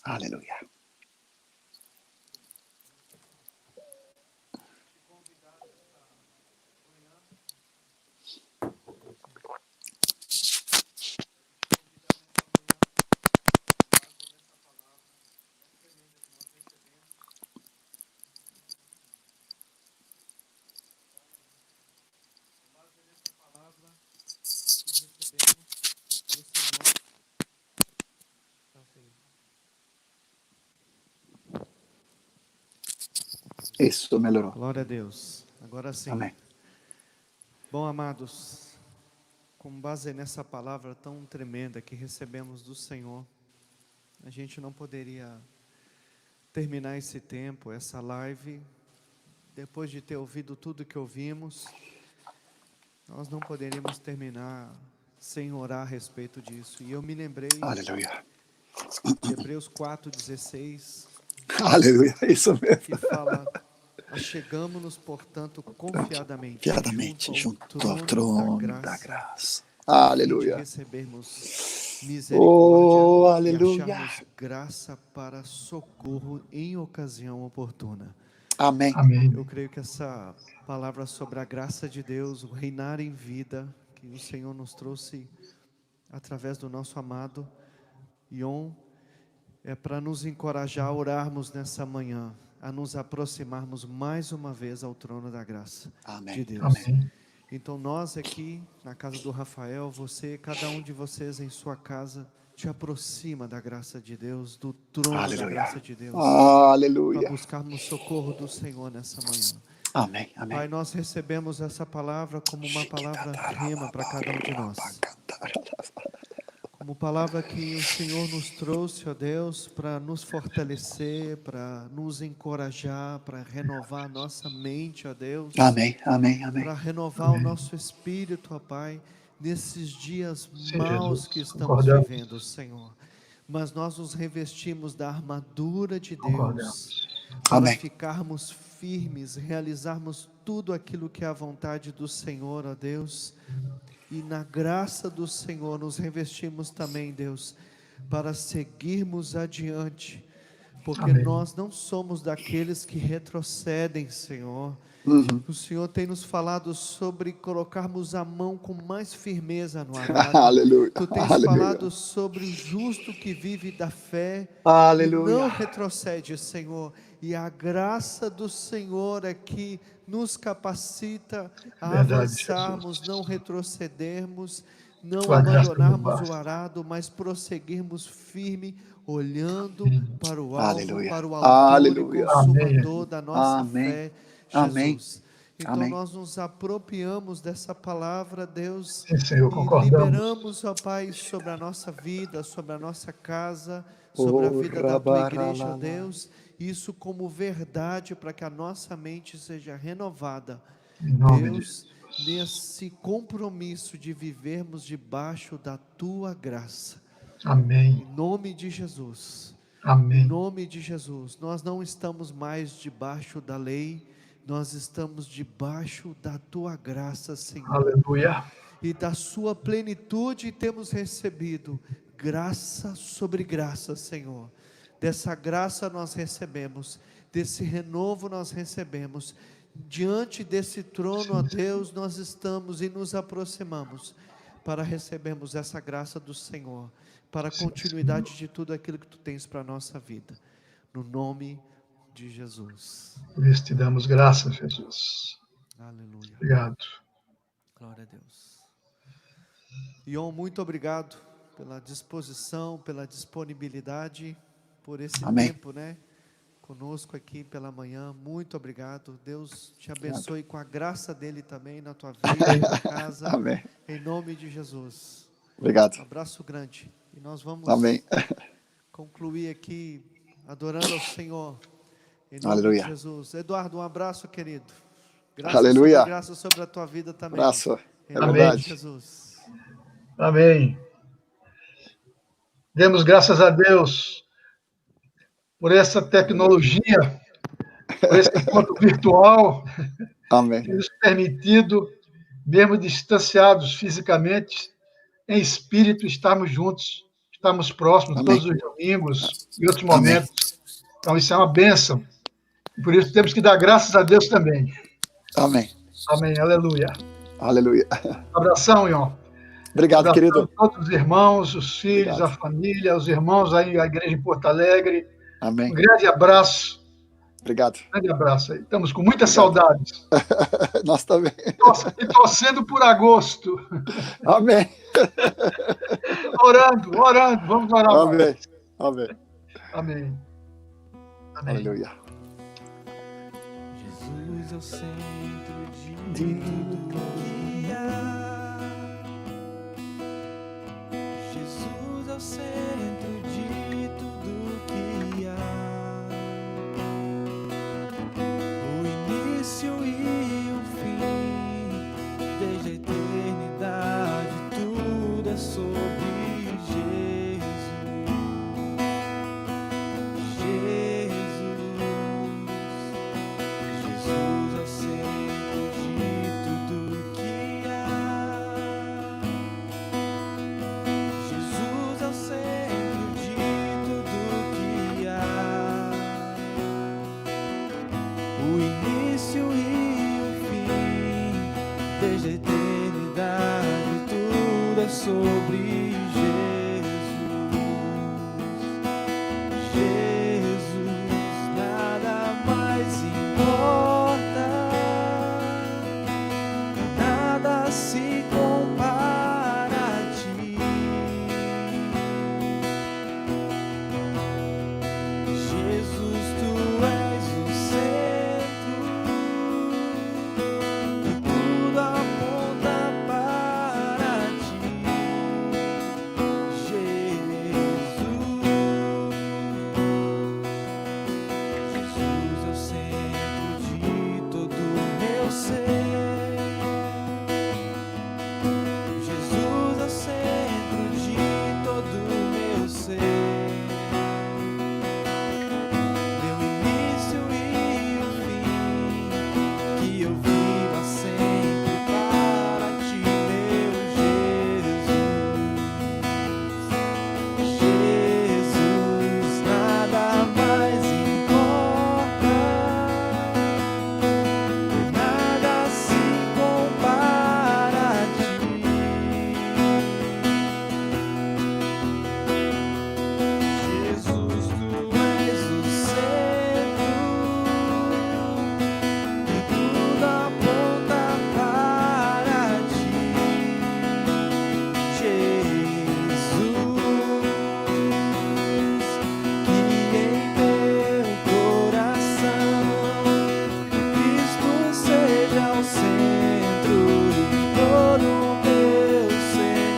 Aleluia. Isso, melhorou. Glória a Deus. Agora sim. Amém. Bom, amados, com base nessa palavra tão tremenda que recebemos do Senhor, a gente não poderia terminar esse tempo, essa live, depois de ter ouvido tudo que ouvimos, nós não poderíamos terminar sem orar a respeito disso. E eu me lembrei Aleluia. de Hebreus 4,16, Aleluia, isso mesmo. que fala: achegamo-nos, portanto, confiadamente junto ao trono da graça. Aleluia. De recebermos Oh, misericórdia e aleluia. acharmos graça para socorro em ocasião oportuna. Amém. Amém. Eu creio que essa palavra sobre a graça de Deus, o reinar em vida, que o Senhor nos trouxe através do nosso amado Ion, é para nos encorajar a orarmos nessa manhã, a nos aproximarmos mais uma vez ao trono da graça Amém. de Deus. Amém. Então nós aqui na casa do Rafael, você, cada um de vocês em sua casa, te aproxima da graça de Deus, do trono Aleluia. da graça de Deus, para Aleluia. buscarmos socorro do Senhor nessa manhã. Amém. Amém. Pai, nós recebemos essa palavra como uma palavra rema para cada um de nós. Como palavra que o Senhor nos trouxe, ó Deus, para nos fortalecer, para nos encorajar, para renovar a nossa mente, ó Deus. Amém. Amém. Amém. Para renovar o nosso espírito, ó Pai, nesses dias Sim, maus Jesus. que estamos Concordamos. vivendo, Senhor. Mas nós nos revestimos da armadura de Deus, Concordamos. para Amém. ficarmos firmes, realizarmos tudo aquilo que é a vontade do Senhor, ó Deus. E na graça do Senhor nos revestimos também, Deus, para seguirmos adiante, porque Amém. nós não somos daqueles que retrocedem, Senhor. O Senhor tem nos falado sobre colocarmos a mão com mais firmeza no arado. Aleluia. Tu tens Aleluia. falado sobre o justo que vive da fé e Aleluia. não retrocede, Senhor. E a graça do Senhor é que nos capacita a Verdade, avançarmos, Jesus. não retrocedermos, não Tua graça nos abandonarmos basta. o arado, mas prosseguirmos firme, olhando para o alvo, Aleluia. para o autor Aleluia. e consumador da nossa Amém. fé, Amém. Jesus. Então Amém. nós nos apropriamos dessa palavra, Deus, Sim, Senhor, e concordamos. liberamos, ó Pai, sobre a nossa vida, sobre a nossa casa, sobre a vida da tua igreja, ó Deus, isso como verdade para que a nossa mente seja renovada, Em nome de Deus, nesse compromisso de vivermos debaixo da tua graça. Amém. Em nome de Jesus. Em Amém. nome de Jesus. Nós não estamos mais debaixo da lei, nós estamos debaixo da tua graça, Senhor. Aleluia. E da sua plenitude temos recebido graça sobre graça, Senhor. Dessa graça nós recebemos, desse renovo nós recebemos. Diante desse trono, ó Deus, nós estamos e nos aproximamos para recebermos essa graça do Senhor, para a continuidade de tudo aquilo que tu tens para a nossa vida. No nome de Jesus. Por isso te damos graças, Jesus. Aleluia. Obrigado. Glória a Deus. Ion, muito obrigado pela disposição, pela disponibilidade, por esse Amém. tempo, né? Conosco aqui pela manhã. Muito obrigado. Deus te abençoe com a graça dele também na tua vida, na tua casa. Amém. Em nome de Jesus. Obrigado. Um abraço grande. E nós vamos Amém. concluir aqui adorando ao Senhor. Em nome Aleluia. de Jesus. Eduardo, um abraço, querido. Graça Aleluia. sobre graça sobre a tua vida também. Abraço. Em É nome verdade. de Jesus. Amém. Demos graças a Deus por essa tecnologia, por esse encontro virtual, Amém. que nos permitido, mesmo distanciados fisicamente, em espírito, estarmos juntos, estarmos próximos Amém. todos os domingos e outros Amém. momentos. Então, isso é uma bênção. E por isso temos que dar graças a Deus também. Amém. Amém. Aleluia. Aleluia. Abração, Ion. Obrigado, Abração querido. a todos os irmãos, os filhos, Obrigado. a família, os irmãos aí, a igreja em Porto Alegre. Amém. Um grande abraço. Obrigado. Grande abraço aí. Estamos com muitas saudades. Nós também. E torcendo por agosto. Amém. Orando. Vamos orar. Amém. Amém. Amém. Amém. Aleluia. é o centro de tudo que há. Jesus é o centro de tudo que há. O início e o fim, desde a eternidade, tudo é sobre Jesus. Jesus é o centro de tudo que há. Jesus é o centro de tudo que há. O início e o fim, desde a eternidade, tudo é sobre Jesus. Jesus, nada mais importa, nada se compara a ti. Jesus, tu és o centro e tudo aponta para ti. Jesus é o centro de todo o meu ser. Jesus é o centro de todo o meu ser. Meu início e o fim, que eu viva sempre para ti, meu Jesus. Jesus, nada mais importa, nada se compara a ti. Jesus, tu és o centro e tudo aponta para ti. Jesus, que em meu coração Cristo seja o centro de todo o meu ser.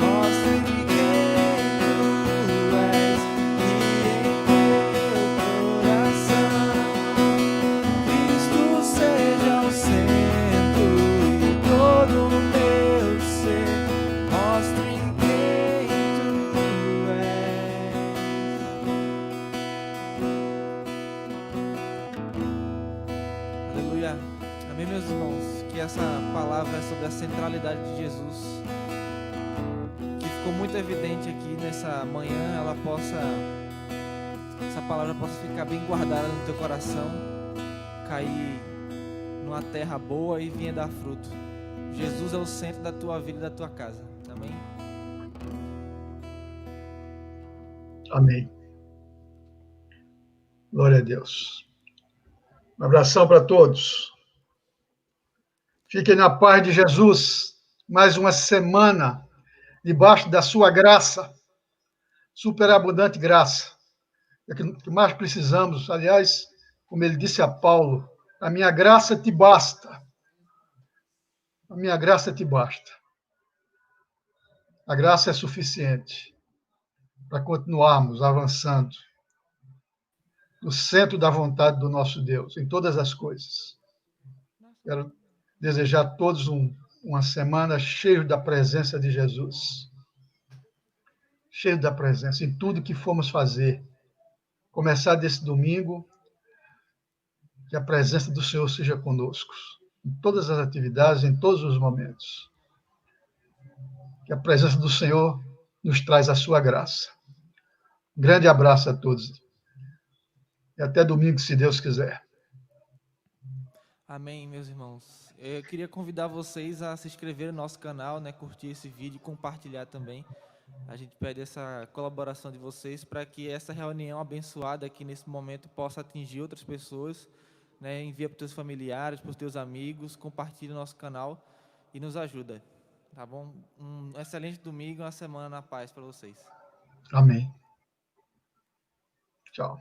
Mostre-me quem tu és, que em meu coração Cristo seja o centro de todo o meu ser. Mostre-me quem tu és. Aleluia. Amém, meus irmãos. Que essa palavra sobre a centralidade de Jesus, que ficou muito evidente aqui nessa manhã, essa palavra possa ficar bem guardada no teu coração, cair numa terra boa e venha dar fruto. Jesus é o centro da tua vida e da tua casa. Amém? Amém. Glória a Deus. Um abração para todos. Fiquem na paz de Jesus. Mais uma semana debaixo da sua graça, superabundante graça. É o que mais precisamos. Aliás, como ele disse a Paulo, a minha graça te basta. A minha graça te basta. A graça é suficiente para continuarmos avançando no centro da vontade do nosso Deus, em todas as coisas. Quero desejar a todos uma semana cheia da presença de Jesus. Cheio da presença em tudo que formos fazer. Começar desse domingo, que a presença do Senhor seja conosco, em todas as atividades, em todos os momentos. Que a presença do Senhor nos traz a sua graça. Um grande abraço a todos. E até domingo, se Deus quiser. Amém, meus irmãos. Eu queria convidar vocês a se inscrever no nosso canal, né, curtir esse vídeo e compartilhar também. A gente pede essa colaboração de vocês para que essa reunião abençoada aqui nesse momento possa atingir outras pessoas, né? Envia para os teus familiares, para os teus amigos, compartilha o nosso canal e nos ajuda, tá bom? Um excelente domingo e uma semana na paz para vocês. Amém. Tchau.